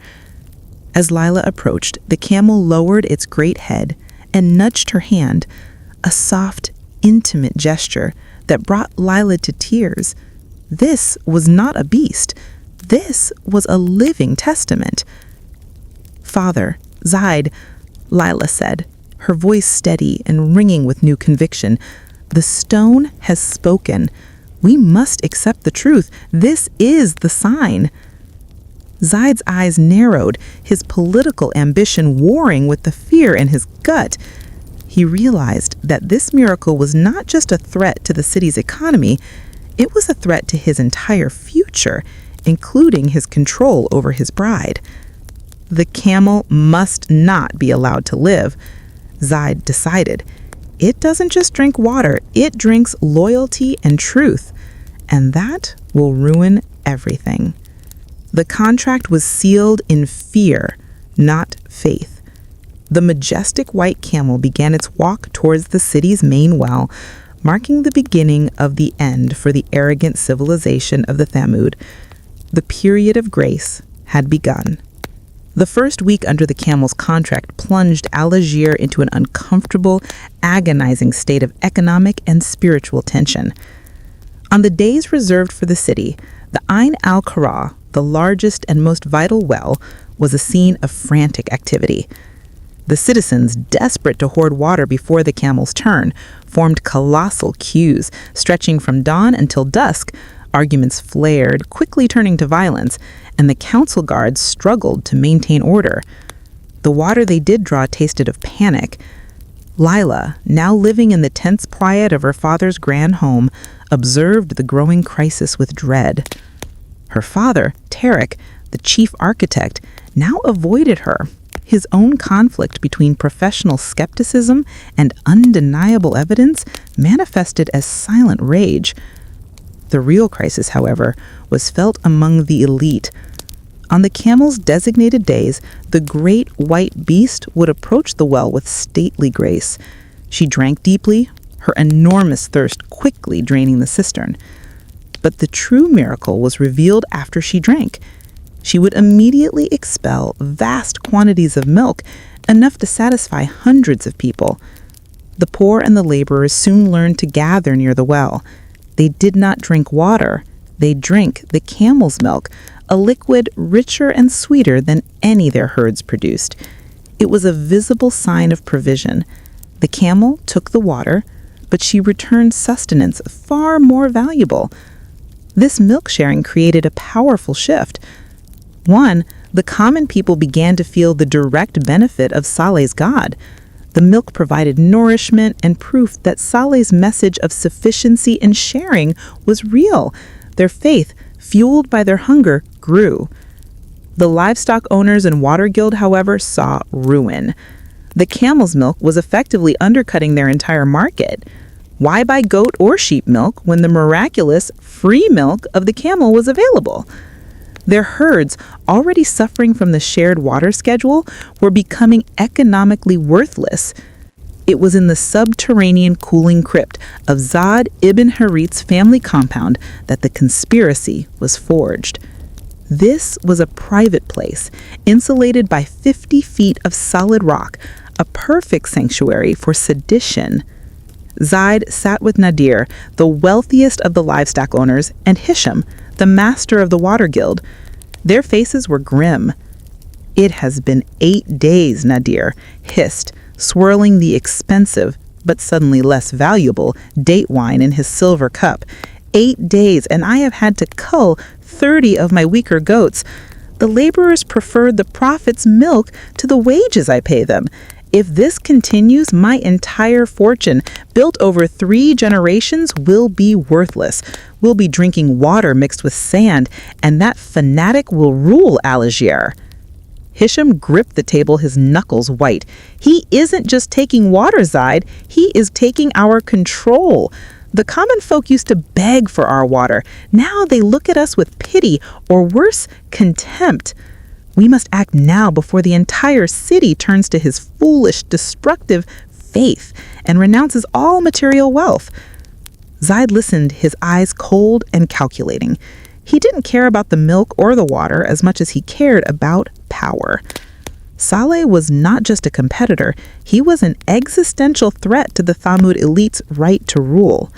As Lila approached, the camel lowered its great head and nudged her hand, a soft, intimate gesture that brought Lila to tears. This was not a beast. This was a living testament. "Father, Zaid," Lila said, her voice steady and ringing with new conviction, "the stone has spoken. We must accept the truth. This is the sign." Zaid's eyes narrowed, his political ambition warring with the fear in his gut. He realized that this miracle was not just a threat to the city's economy, it was a threat to his entire future, including his control over his bride. The camel must not be allowed to live, Zaid decided. It doesn't just drink water, it drinks loyalty and truth, and that will ruin everything. The contract was sealed in fear, not faith. The majestic white camel began its walk towards the city's main well, marking the beginning of the end for the arrogant civilization of the Thamud. The period of grace had begun. The first week under the camel's contract plunged Al-Hijr into an uncomfortable, agonizing state of economic and spiritual tension. On the days reserved for the city, the Ain al-Qara, the largest and most vital well, was a scene of frantic activity. The citizens, desperate to hoard water before the camel's turn, formed colossal queues, stretching from dawn until dusk. Arguments flared, quickly turning to violence, and the council guards struggled to maintain order. The water they did draw tasted of panic. Lila, now living in the tense quiet of her father's grand home, observed the growing crisis with dread. Her father, Tarek, the chief architect, now avoided her. His own conflict between professional skepticism and undeniable evidence manifested as silent rage. The real crisis, however, was felt among the elite. On the camel's designated days, the great white beast would approach the well with stately grace. She drank deeply, her enormous thirst quickly draining the cistern. But the true miracle was revealed after she drank. She would immediately expel vast quantities of milk, enough to satisfy hundreds of people. The poor and the laborers soon learned to gather near the well. They did not drink water. They drank the camel's milk, a liquid richer and sweeter than any their herds produced. It was a visible sign of provision. The camel took the water, but she returned sustenance far more valuable. This milk sharing created a powerful shift. One, the common people began to feel the direct benefit of Saleh's God. The milk provided nourishment and proof that Saleh's message of sufficiency and sharing was real. Their faith, fueled by their hunger, grew. The livestock owners and water guild, however, saw ruin. The camel's milk was effectively undercutting their entire market. Why buy goat or sheep milk when the miraculous, free milk of the camel was available? Their herds, already suffering from the shared water schedule, were becoming economically worthless. It was in the subterranean cooling crypt of Zad ibn Harith's family compound that the conspiracy was forged. This was a private place, insulated by 50 feet of solid rock, a perfect sanctuary for sedition. Zaid sat with Nadir, the wealthiest of the livestock owners, and Hisham, the master of the water guild. Their faces were grim. "It has been 8 days," Nadir hissed, swirling the expensive, but suddenly less valuable, date wine in his silver cup. 8 days, and I have had to cull 30 of my weaker goats. The laborers preferred the Prophet's milk to the wages I pay them. If this continues, my entire fortune, built over 3 generations, will be worthless. We'll be drinking water mixed with sand, and that fanatic will rule Al-Hijr. Hisham gripped the table, his knuckles white. "He isn't just taking water, Zaid. He is taking our control. The common folk used to beg for our water. Now they look at us with pity, or worse, contempt. We must act now before the entire city turns to his foolish, destructive faith and renounces all material wealth." Zaid listened, his eyes cold and calculating. He didn't care about the milk or the water as much as he cared about power. Saleh was not just a competitor, he was an existential threat to the Thamud elite's right to rule.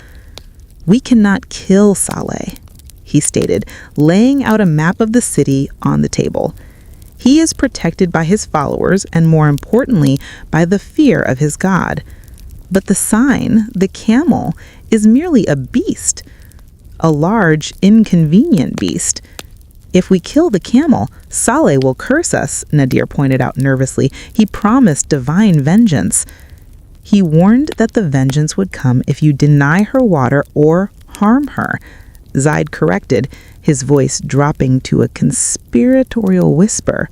"We cannot kill Saleh," he stated, laying out a map of the city on the table. "He is protected by his followers and, more importantly, by the fear of his God. But the sign, the camel, is merely a beast, a large, inconvenient beast. If we kill the camel, Saleh will curse us," Nadir pointed out nervously. "He promised divine vengeance." "He warned that the vengeance would come if you deny her water or harm her," Zaid corrected, his voice dropping to a conspiratorial whisper.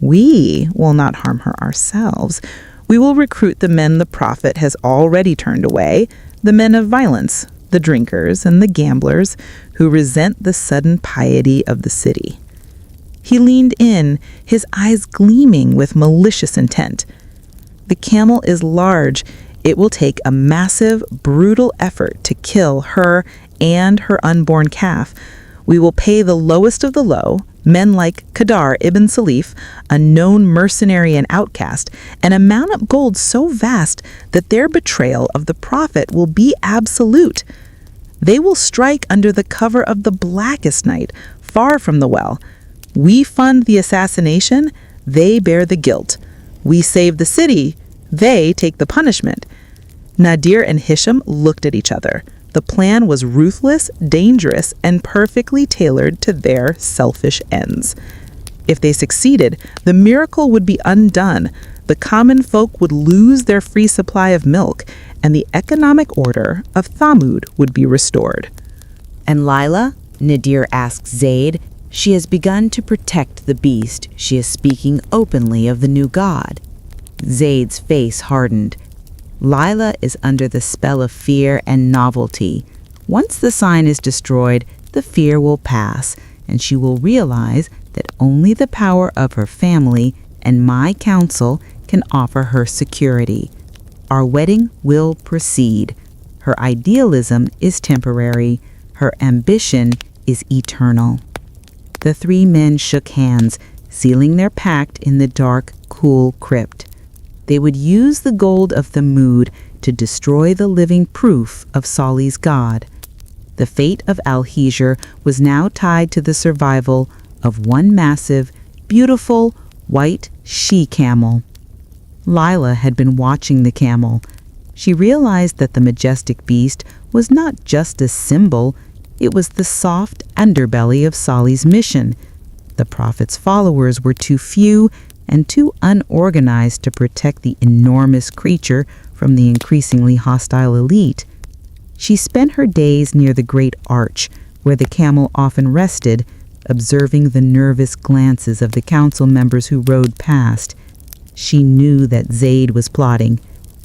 "We will not harm her ourselves. We will recruit the men the Prophet has already turned away, the men of violence, the drinkers and the gamblers who resent the sudden piety of the city." He leaned in, his eyes gleaming with malicious intent. The camel is large. It will take a massive, brutal effort to kill her and her unborn calf. We will pay the lowest of the low, men like Qadar ibn Salif, a known mercenary and outcast, an amount of gold so vast that their betrayal of the Prophet will be absolute. They will strike under the cover of the blackest night, far from the well. We fund the assassination, they bear the guilt. We save the city, they take the punishment. Nadir and Hisham looked at each other. The plan was ruthless, dangerous, and perfectly tailored to their selfish ends. If they succeeded, the miracle would be undone, the common folk would lose their free supply of milk, and the economic order of Thamud would be restored. And Lila? Nadir asked Zayd. She has begun to protect the beast. She is speaking openly of the new god. Zayd's face hardened. Lila is under the spell of fear and novelty. Once the sign is destroyed, the fear will pass, and she will realize that only the power of her family and my counsel can offer her security. Our wedding will proceed. Her idealism is temporary. Her ambition is eternal. The three men shook hands, sealing their pact in the dark, cool crypt. They would use the gold of Thamud to destroy the living proof of Saleh's God. The fate of Al-Hijr was now tied to the survival of one massive, beautiful, white she-camel. Lila had been watching the camel. She realized that the majestic beast was not just a symbol, it was the soft underbelly of Saleh's mission. The Prophet's followers were too few and too unorganized to protect the enormous creature from the increasingly hostile elite. She spent her days near the great arch, where the camel often rested, observing the nervous glances of the council members who rode past. She knew that Zayd was plotting.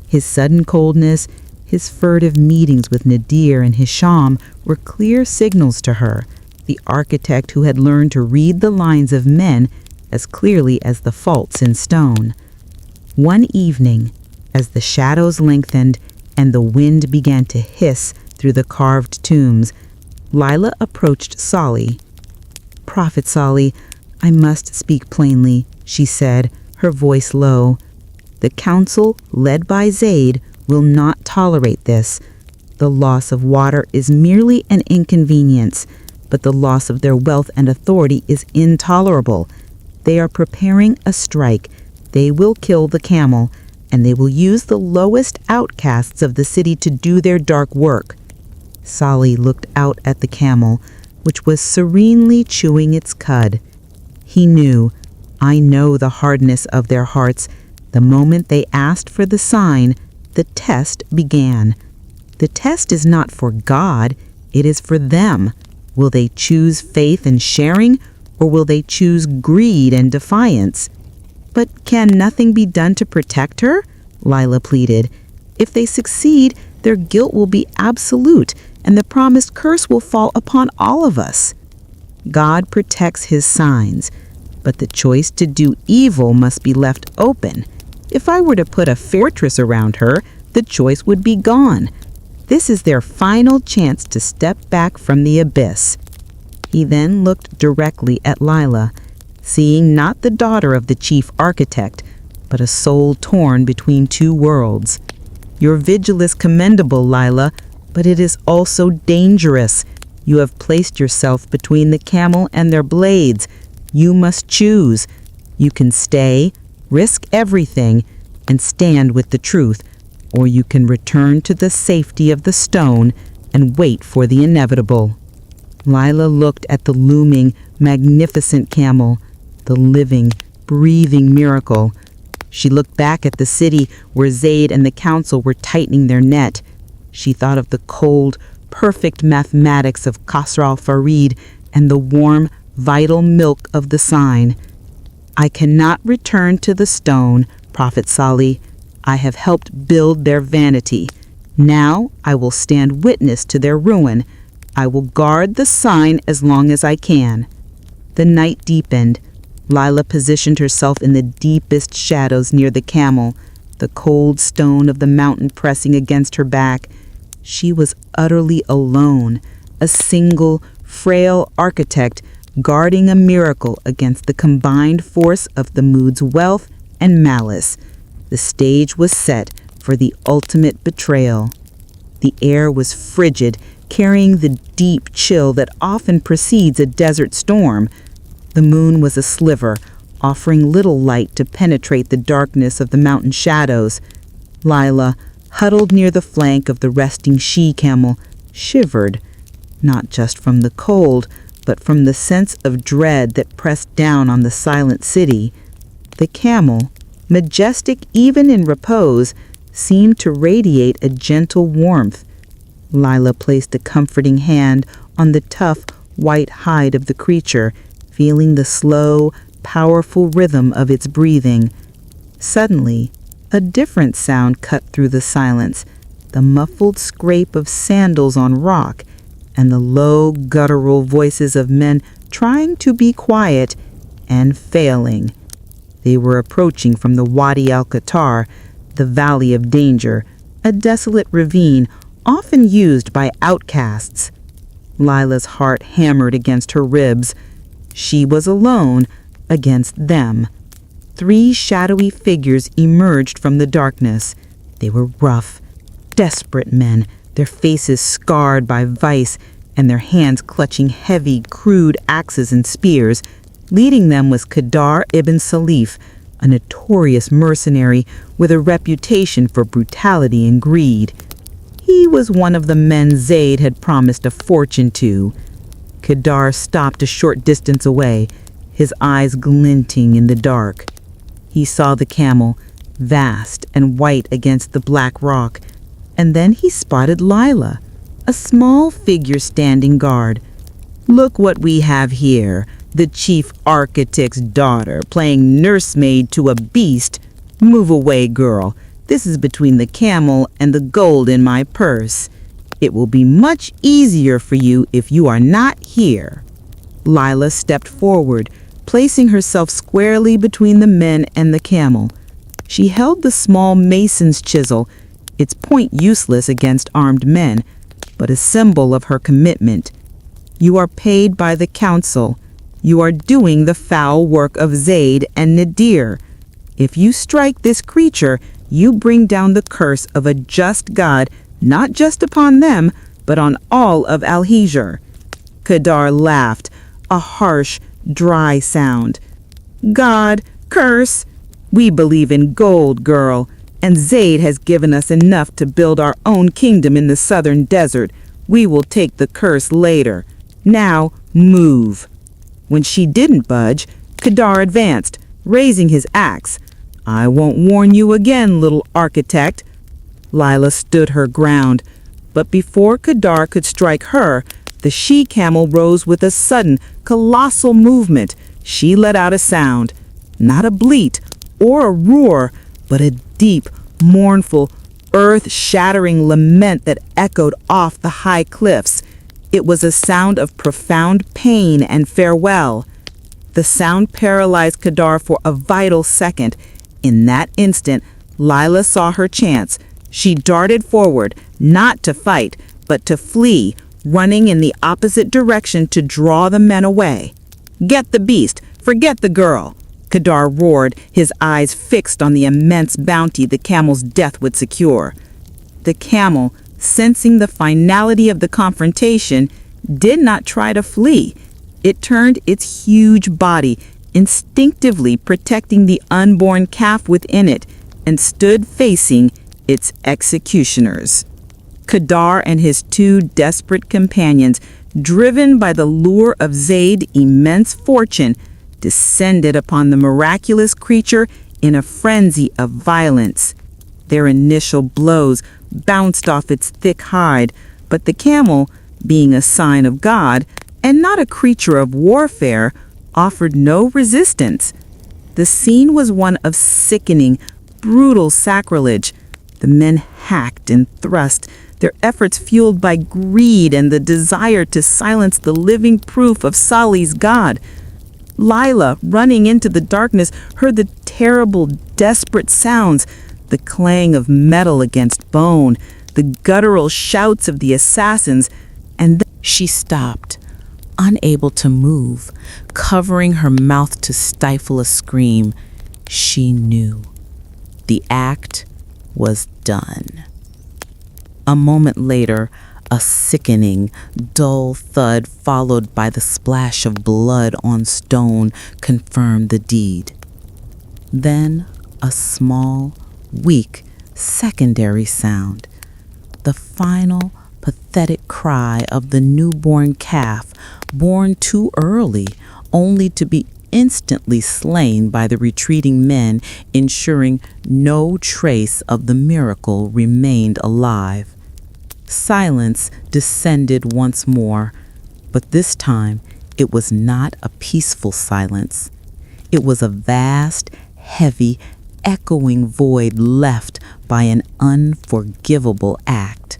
His sudden coldness, his furtive meetings with Nadir and Hisham were clear signals to her, the architect who had learned to read the lines of men as clearly as the faults in stone. One evening, as the shadows lengthened and the wind began to hiss through the carved tombs, Lila approached Saleh. "Prophet Saleh, I must speak plainly," she said, her voice low. "The council, led by Zayd, will not tolerate this. The loss of water is merely an inconvenience, but the loss of their wealth and authority is intolerable. They are preparing a strike. They will kill the camel, and they will use the lowest outcasts of the city to do their dark work." Saleh looked out at the camel, which was serenely chewing its cud. He knew, I know the hardness of their hearts. The moment they asked for the sign, the test began. The test is not for God, it is for them. Will they choose faith and sharing, or will they choose greed and defiance? "But can nothing be done to protect her?" Lila pleaded. "If they succeed, their guilt will be absolute, and the promised curse will fall upon all of us." God protects his signs, but the choice to do evil must be left open. If I were to put a fortress around her, the choice would be gone. This is their final chance to step back from the abyss. He then looked directly at Lila, seeing not the daughter of the chief architect, but a soul torn between two worlds. "Your vigil is commendable, Lila, but it is also dangerous. You have placed yourself between the camel and their blades. You must choose. You can stay, risk everything, and stand with the truth, or you can return to the safety of the stone and wait for the inevitable." Lila looked at the looming, magnificent camel, the living, breathing miracle. She looked back at the city where Zayd and the council were tightening their net. She thought of the cold, perfect mathematics of Qasr al-Farid and the warm, vital milk of the sign. "I cannot return to the stone, Prophet Saleh. I have helped build their vanity. Now I will stand witness to their ruin. I will guard the sign as long as I can." The night deepened. Lila positioned herself in the deepest shadows near the camel. the cold stone of the mountain pressing against her back. She was utterly alone, a single, frail architect guarding a miracle against the combined force of Thamud's wealth and malice. The stage was set for the ultimate betrayal. The air was frigid, carrying the deep chill that often precedes a desert storm. The moon was a sliver, offering little light to penetrate the darkness of the mountain shadows. Lila, huddled near the flank of the resting she-camel, shivered, not just from the cold, but from the sense of dread that pressed down on the silent city. The camel, majestic even in repose, seemed to radiate a gentle warmth. Lila placed a comforting hand on the tough, white hide of the creature, feeling the slow, powerful rhythm of its breathing. Suddenly, a different sound cut through the silence, the muffled scrape of sandals on rock, and the low, guttural voices of men trying to be quiet and failing. They were approaching from the Wadi al-Qatar, the Valley of Danger, a desolate ravine often used by outcasts. Lila's heart hammered against her ribs. She was alone against them. 3 shadowy figures emerged from the darkness. They were rough, desperate men, their faces scarred by vice and their hands clutching heavy, crude axes and spears. Leading them was Qadar ibn Salih, a notorious mercenary with a reputation for brutality and greed. He was one of the men Zayd had promised a fortune to. Qadar stopped a short distance away, his eyes glinting in the dark. He saw the camel, vast and white against the black rock, and then he spotted Lila, a small figure standing guard. "Look what we have here, the chief architect's daughter playing nursemaid to a beast. Move away, girl. This is between the camel and the gold in my purse. It will be much easier for you if you are not here." Lila stepped forward, placing herself squarely between the men and the camel. She held the small mason's chisel, its point useless against armed men, but a symbol of her commitment. "You are paid by the council. You are doing the foul work of Zayd and Nadir. If you strike this creature, you bring down the curse of a just God, not just upon them, but on all of Al-Hijr." Qadar laughed, a harsh, dry sound. "God, curse? We believe in gold, girl, and Zayd has given us enough to build our own kingdom in the southern desert. We will take the curse later. Now, move." When she didn't budge, Qadar advanced, raising his axe. "I won't warn you again, little architect." Lila stood her ground, but before Qadar could strike her, the she-camel rose with a sudden, colossal movement. She let out a sound, not a bleat or a roar, but a deep, mournful, earth-shattering lament that echoed off the high cliffs. It was a sound of profound pain and farewell. The sound paralyzed Qadar for a vital second. In that instant, Lila saw her chance. She darted forward, not to fight, but to flee, running in the opposite direction to draw the men away. "Get the beast! Forget the girl!" Qadar roared, his eyes fixed on the immense bounty the camel's death would secure. The camel, sensing the finality of the confrontation, did not try to flee. It turned its huge body, instinctively protecting the unborn calf within it, and stood facing its executioners. Qadar and his 2 desperate companions, driven by the lure of Zayd's immense fortune, descended upon the miraculous creature in a frenzy of violence. Their initial blows bounced off its thick hide, but the camel, being a sign of God and not a creature of warfare, offered no resistance. The scene was one of sickening, brutal sacrilege. The men hacked and thrust, their efforts fueled by greed and the desire to silence the living proof of Saleh's God. Lila, running into the darkness, heard the terrible, desperate sounds, the clang of metal against bone, the guttural shouts of the assassins, and then she stopped, unable to move, covering her mouth to stifle a scream. She knew. The act was done. A moment later, a sickening, dull thud followed by the splash of blood on stone confirmed the deed. Then a small, weak, secondary sound. The final, pathetic cry of the newborn calf, born too early, only to be instantly slain by the retreating men, ensuring no trace of the miracle remained alive. Silence descended once more, but this time it was not a peaceful silence. It was a vast, heavy, echoing void left by an unforgivable act.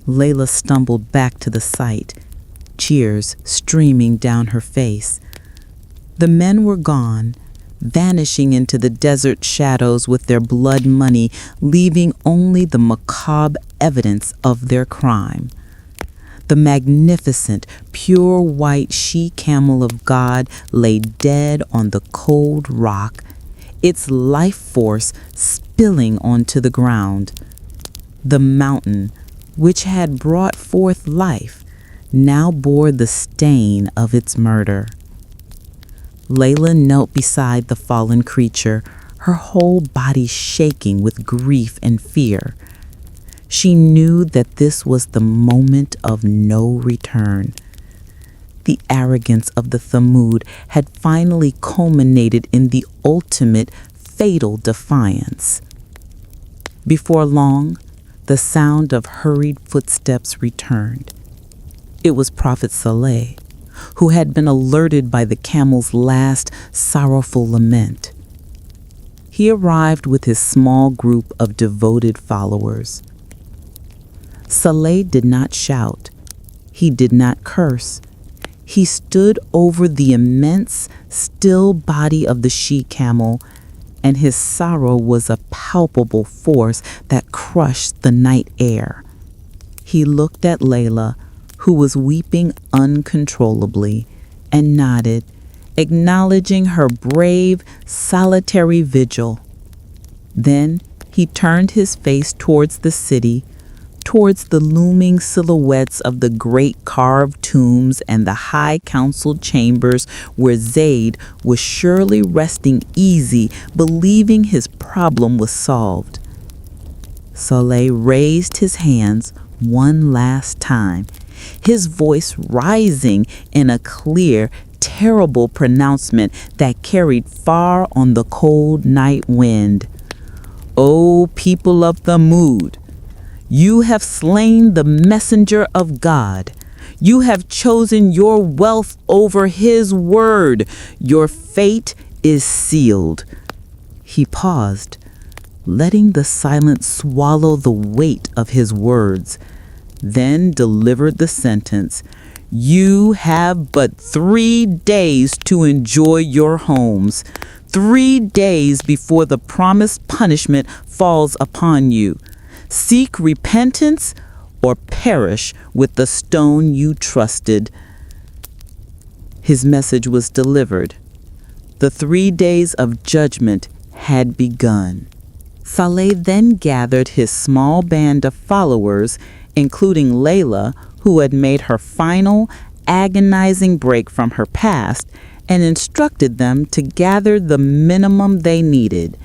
Layla stumbled back to the site, tears streaming down her face. The men were gone, vanishing into the desert shadows with their blood money, leaving only the macabre evidence of their crime. The magnificent, pure white she-camel of God lay dead on the cold rock, its life force spilling onto the ground. The mountain, which had brought forth life, now bore the stain of its murder. Layla knelt beside the fallen creature, her whole body shaking with grief and fear. She knew that this was the moment of no return. The arrogance of the Thamud had finally culminated in the ultimate, fatal defiance. Before long, the sound of hurried footsteps returned. It was Prophet Saleh, who had been alerted by the camel's last sorrowful lament. He arrived with his small group of devoted followers. Saleh did not shout. He did not curse. He stood over the immense, still body of the she-camel, and his sorrow was a palpable force that crushed the night air. He looked at Layla, who was weeping uncontrollably, and nodded, acknowledging her brave, solitary vigil. Then he turned his face towards the city, towards the looming silhouettes of the great carved tombs and the high council chambers where Zayd was surely resting easy, believing his problem was solved. Saleh raised his hands one last time, his voice rising in a clear, terrible pronouncement that carried far on the cold night wind. O people of Thamud, you have slain the messenger of God. You have chosen your wealth over his word. Your fate is sealed. He paused, letting the silence swallow the weight of his words, then delivered the sentence, "You have but 3 days to enjoy your homes, 3 days before the promised punishment falls upon you. Seek repentance or perish with the stone you trusted." His message was delivered. The 3 days of judgment had begun. Saleh then gathered his small band of followers, including Layla, who had made her final, agonizing break from her past, and instructed them to gather the minimum they needed.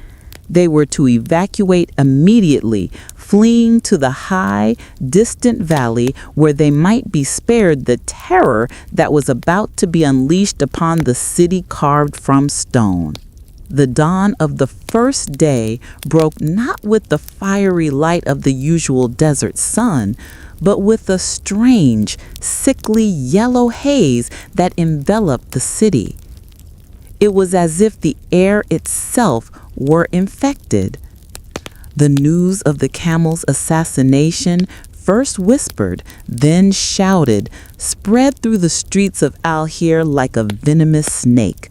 They were to evacuate immediately, fleeing to the high, distant valley where they might be spared the terror that was about to be unleashed upon the city carved from stone. The dawn of the first day broke not with the fiery light of the usual desert sun, but with a strange, sickly yellow haze that enveloped the city. It was as if the air itself were infected. The news of the camel's assassination, first whispered, then shouted, spread through the streets of Al-Hijr like a venomous snake.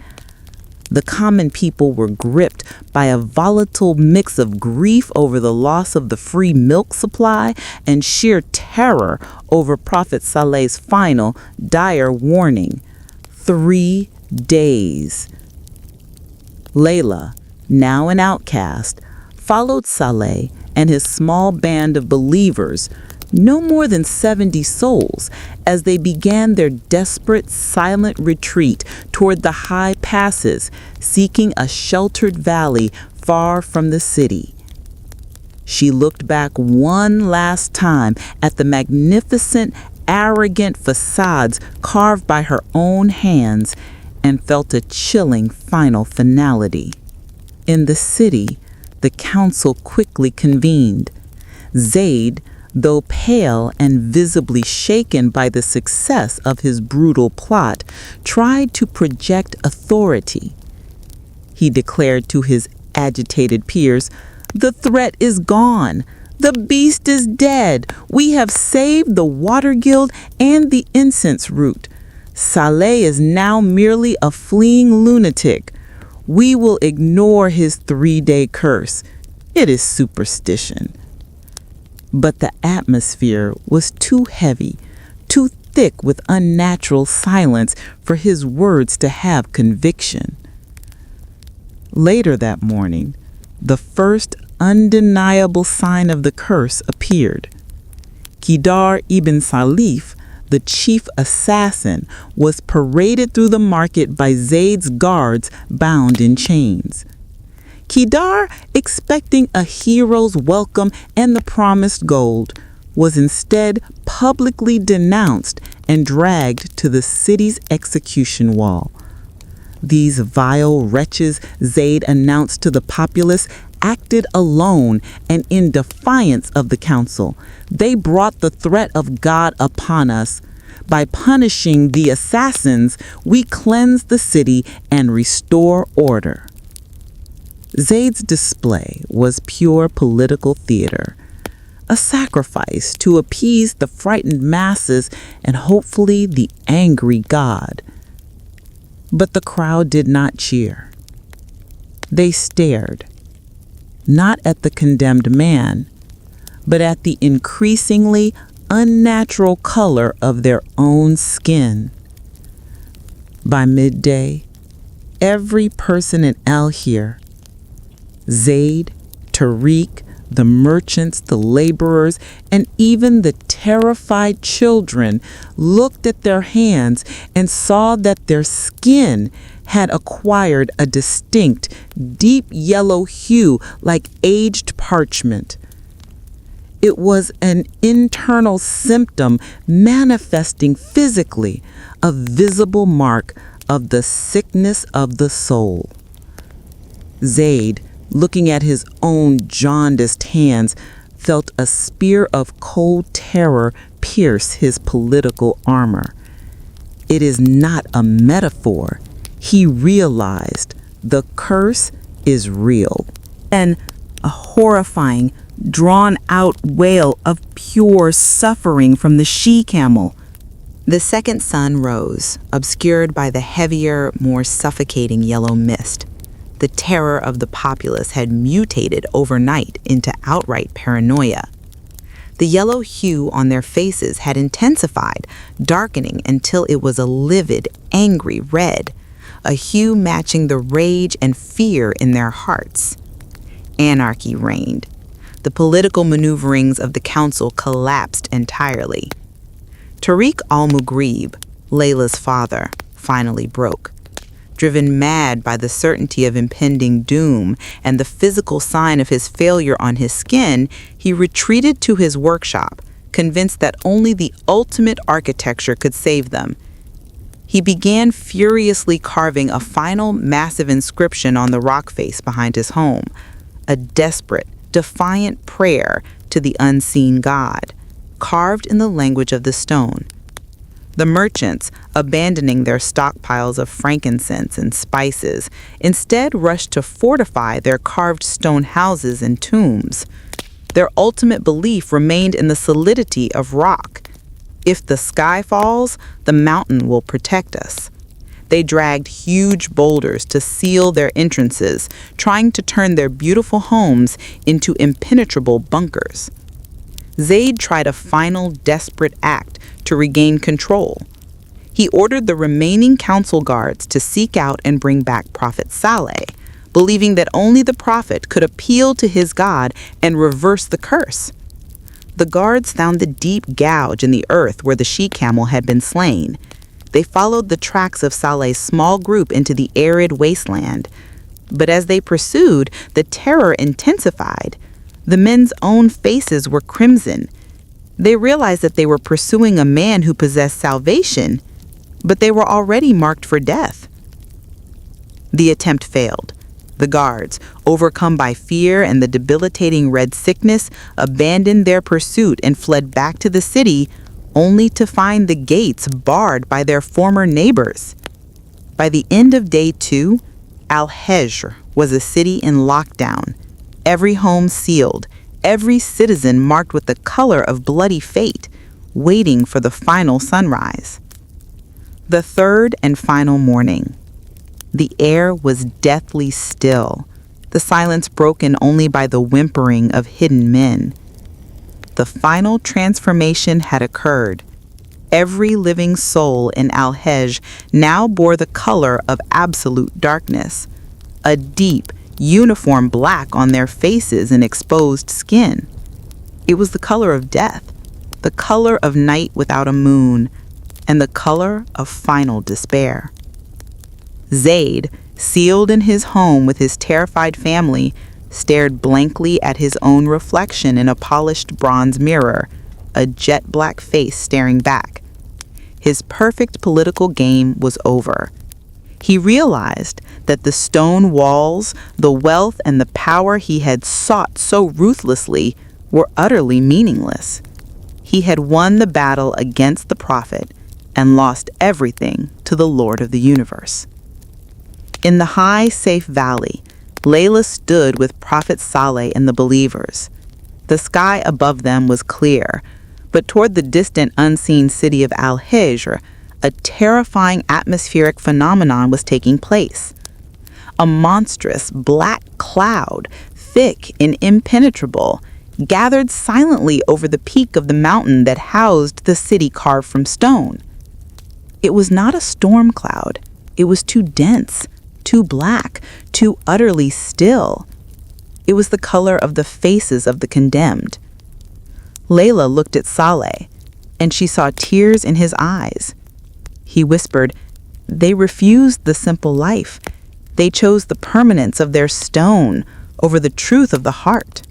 The common people were gripped by a volatile mix of grief over the loss of the free milk supply and sheer terror over Prophet Saleh's final, dire warning. 3 days. Layla, now an outcast, followed Saleh and his small band of believers, no more than 70 souls, as they began their desperate, silent retreat toward the high passes, seeking a sheltered valley far from the city. She looked back one last time at the magnificent, arrogant facades carved by her own hands and felt a chilling final finality. In the city, the council quickly convened. Zayd, though pale and visibly shaken by the success of his brutal plot, tried to project authority. He declared to his agitated peers, "The threat is gone. The beast is dead. We have saved the water guild and the incense root. Saleh is now merely a fleeing lunatic. We will ignore his 3-day curse. It is superstition." But the atmosphere was too heavy, too thick with unnatural silence for his words to have conviction. Later that morning, the first undeniable sign of the curse appeared. Qidar ibn Salif, the chief assassin, was paraded through the market by Zayd's guards bound in chains. Qidar, expecting a hero's welcome and the promised gold, was instead publicly denounced and dragged to the city's execution wall. These vile wretches, Zayd announced to the populace, acted alone and in defiance of the council. They brought the threat of God upon us. By punishing the assassins, we cleanse the city and restore order. Zayd's display was pure political theater, a sacrifice to appease the frightened masses and hopefully the angry God. But the crowd did not cheer. They stared, not at the condemned man, but at the increasingly unnatural color of their own skin. By midday, every person in Al-Hijr, Zayd, Tariq, the merchants, the laborers, and even the terrified children looked at their hands and saw that their skin had acquired a distinct, deep yellow hue like aged parchment. It was an internal symptom manifesting physically, a visible mark of the sickness of the soul. Zayd, looking at his own jaundiced hands, felt a spear of cold terror pierce his political armor. It is not a metaphor. He realized the curse is real. And a horrifying, drawn-out wail of pure suffering from the she-camel. The second sun rose, obscured by the heavier, more suffocating yellow mist. The terror of the populace had mutated overnight into outright paranoia. The yellow hue on their faces had intensified, darkening until it was a livid, angry red, a hue matching the rage and fear in their hearts. Anarchy reigned. The political maneuverings of the council collapsed entirely. Tariq al-Mughrib, Layla's father, finally broke. Driven mad by the certainty of impending doom and the physical sign of his failure on his skin, he retreated to his workshop, convinced that only the ultimate architecture could save them. He began furiously carving a final massive inscription on the rock face behind his home, a desperate, defiant prayer to the unseen God, carved in the language of the stone. The merchants, abandoning their stockpiles of frankincense and spices, instead rushed to fortify their carved stone houses and tombs. Their ultimate belief remained in the solidity of rock. If the sky falls, the mountain will protect us. They dragged huge boulders to seal their entrances, trying to turn their beautiful homes into impenetrable bunkers. Zayd tried a final desperate act to regain control. He ordered the remaining council guards to seek out and bring back Prophet Saleh, believing that only the prophet could appeal to his God and reverse the curse. The guards found the deep gouge in the earth where the she-camel had been slain. They followed the tracks of Saleh's small group into the arid wasteland. But as they pursued, the terror intensified. The men's own faces were crimson. They realized that they were pursuing a man who possessed salvation, but they were already marked for death. The attempt failed. The guards, overcome by fear and the debilitating red sickness, abandoned their pursuit and fled back to the city, only to find the gates barred by their former neighbors. By the end of day 2, Al-Hijr was a city in lockdown, every home sealed, every citizen marked with the color of bloody fate, waiting for the final sunrise. The third and final morning. The air was deathly still, the silence broken only by the whimpering of hidden men. The final transformation had occurred. Every living soul in Al-Hijr now bore the color of absolute darkness, a deep, uniform black on their faces and exposed skin. It was the color of death, the color of night without a moon, and the color of final despair. Zayd, sealed in his home with his terrified family, stared blankly at his own reflection in a polished bronze mirror, a jet-black face staring back. His perfect political game was over. He realized that the stone walls, the wealth, and the power he had sought so ruthlessly were utterly meaningless. He had won the battle against the prophet and lost everything to the Lord of the universe. In the high, safe valley, Layla stood with Prophet Saleh and the believers. The sky above them was clear, but toward the distant, unseen city of Al-Hijr, a terrifying atmospheric phenomenon was taking place. A monstrous black cloud, thick and impenetrable, gathered silently over the peak of the mountain that housed the city carved from stone. It was not a storm cloud. It was too dense, too black, too utterly still. It was the color of the faces of the condemned. Layla looked at Saleh, and she saw tears in his eyes. He whispered, "They refused the simple life. They chose the permanence of their stone over the truth of the heart."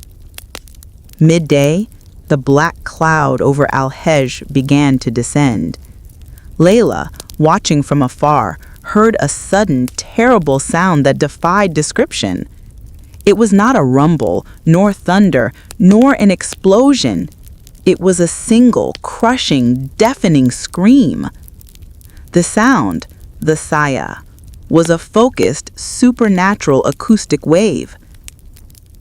Midday, the black cloud over Al-Hijr began to descend. Layla, watching from afar, heard a sudden, terrible sound that defied description. It was not a rumble, nor thunder, nor an explosion. It was a single, crushing, deafening scream. The sound, the saya, was a focused, supernatural acoustic wave.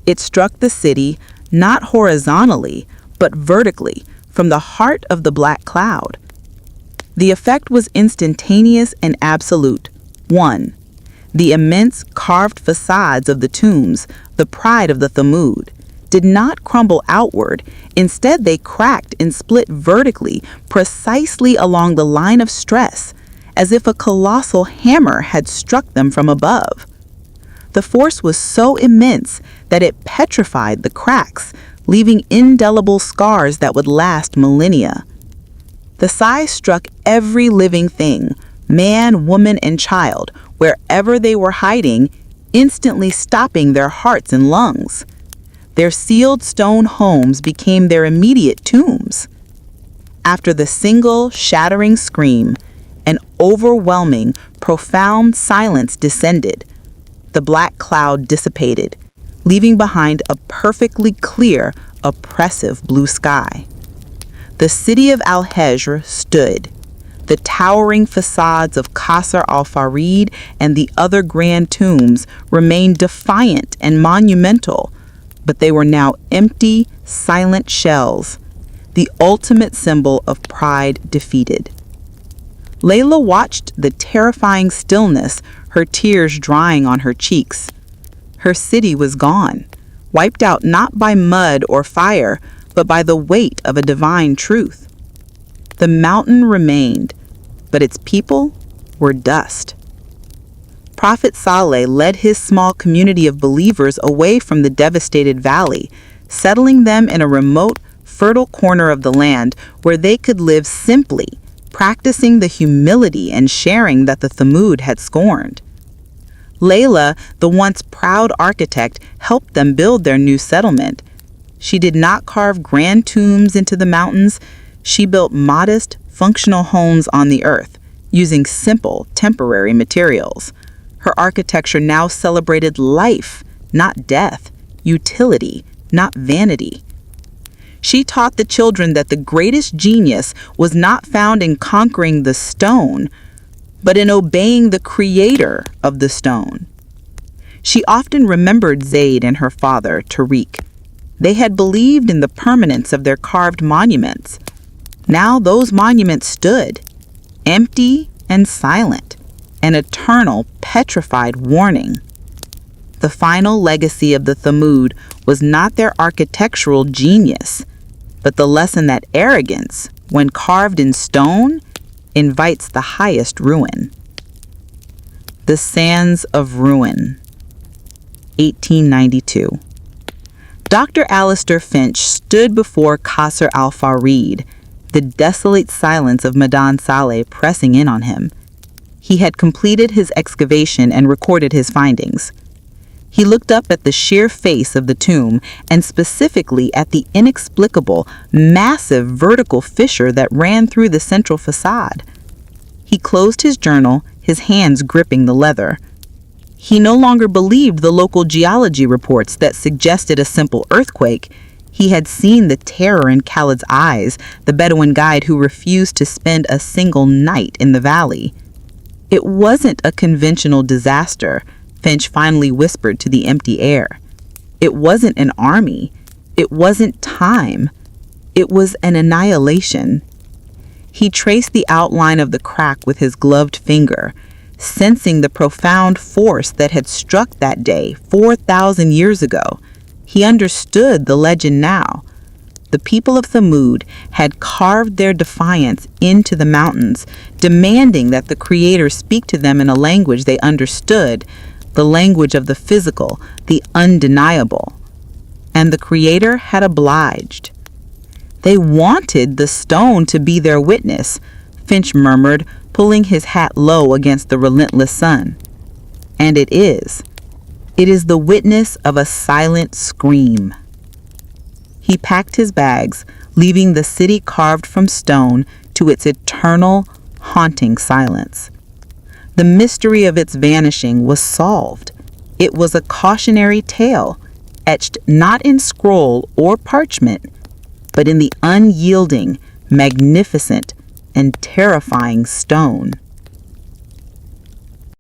It struck the city not horizontally, but vertically, from the heart of the black cloud. The effect was instantaneous and absolute. 1. The immense carved facades of the tombs, the pride of the Thamud, did not crumble outward. Instead, they cracked and split vertically, precisely along the line of stress, as if a colossal hammer had struck them from above. The force was so immense that it petrified the cracks, leaving indelible scars that would last millennia. The sigh struck every living thing, man, woman, and child, wherever they were hiding, instantly stopping their hearts and lungs. Their sealed stone homes became their immediate tombs. After the single, shattering scream, an overwhelming, profound silence descended. The black cloud dissipated, leaving behind a perfectly clear, oppressive blue sky. The city of Al-Hijr stood. The towering facades of Qasr al-Farid and the other grand tombs remained defiant and monumental, but they were now empty, silent shells, the ultimate symbol of pride defeated. Layla watched the terrifying stillness, her tears drying on her cheeks. Her city was gone, wiped out not by mud or fire, but by the weight of a divine truth. The mountain remained, but its people were dust. Prophet Saleh led his small community of believers away from the devastated valley, settling them in a remote, fertile corner of the land where they could live simply, practicing the humility and sharing that the Thamud had scorned. Layla, the once proud architect, helped them build their new settlement. She did not carve grand tombs into the mountains. She built modest, functional homes on the earth, using simple, temporary materials. Her architecture now celebrated life, not death, utility, not vanity. She taught the children that the greatest genius was not found in conquering the stone, but in obeying the creator of the stone. She often remembered Zayd and her father, Tariq. They had believed in the permanence of their carved monuments. Now those monuments stood, empty and silent, an eternal, petrified warning. The final legacy of the Thamud was not their architectural genius, but the lesson that arrogance, when carved in stone, invites the highest ruin. The Sands of Ruin, 1892. Dr. Alistair Finch stood before Qasr al-Farid, the desolate silence of Madain Saleh pressing in on him. He had completed his excavation and recorded his findings. He looked up at the sheer face of the tomb and specifically at the inexplicable, massive vertical fissure that ran through the central facade. He closed his journal, his hands gripping the leather. He no longer believed the local geology reports that suggested a simple earthquake. He had seen the terror in Khalid's eyes, the Bedouin guide who refused to spend a single night in the valley. It wasn't a conventional disaster, Finch finally whispered to the empty air. It wasn't an army. It wasn't time. It was an annihilation. He traced the outline of the crack with his gloved finger, sensing the profound force that had struck that day 4,000 years ago. He understood the legend now. The people of Thamud had carved their defiance into the mountains, demanding that the Creator speak to them in a language they understood, the language of the physical, the undeniable. And the Creator had obliged. They wanted the stone to be their witness, Finch murmured, pulling his hat low against the relentless sun. And it is. It is the witness of a silent scream. He packed his bags, leaving the city carved from stone to its eternal, haunting silence. The mystery of its vanishing was solved. It was a cautionary tale, etched not in scroll or parchment, but in the unyielding, magnificent, and terrifying stone.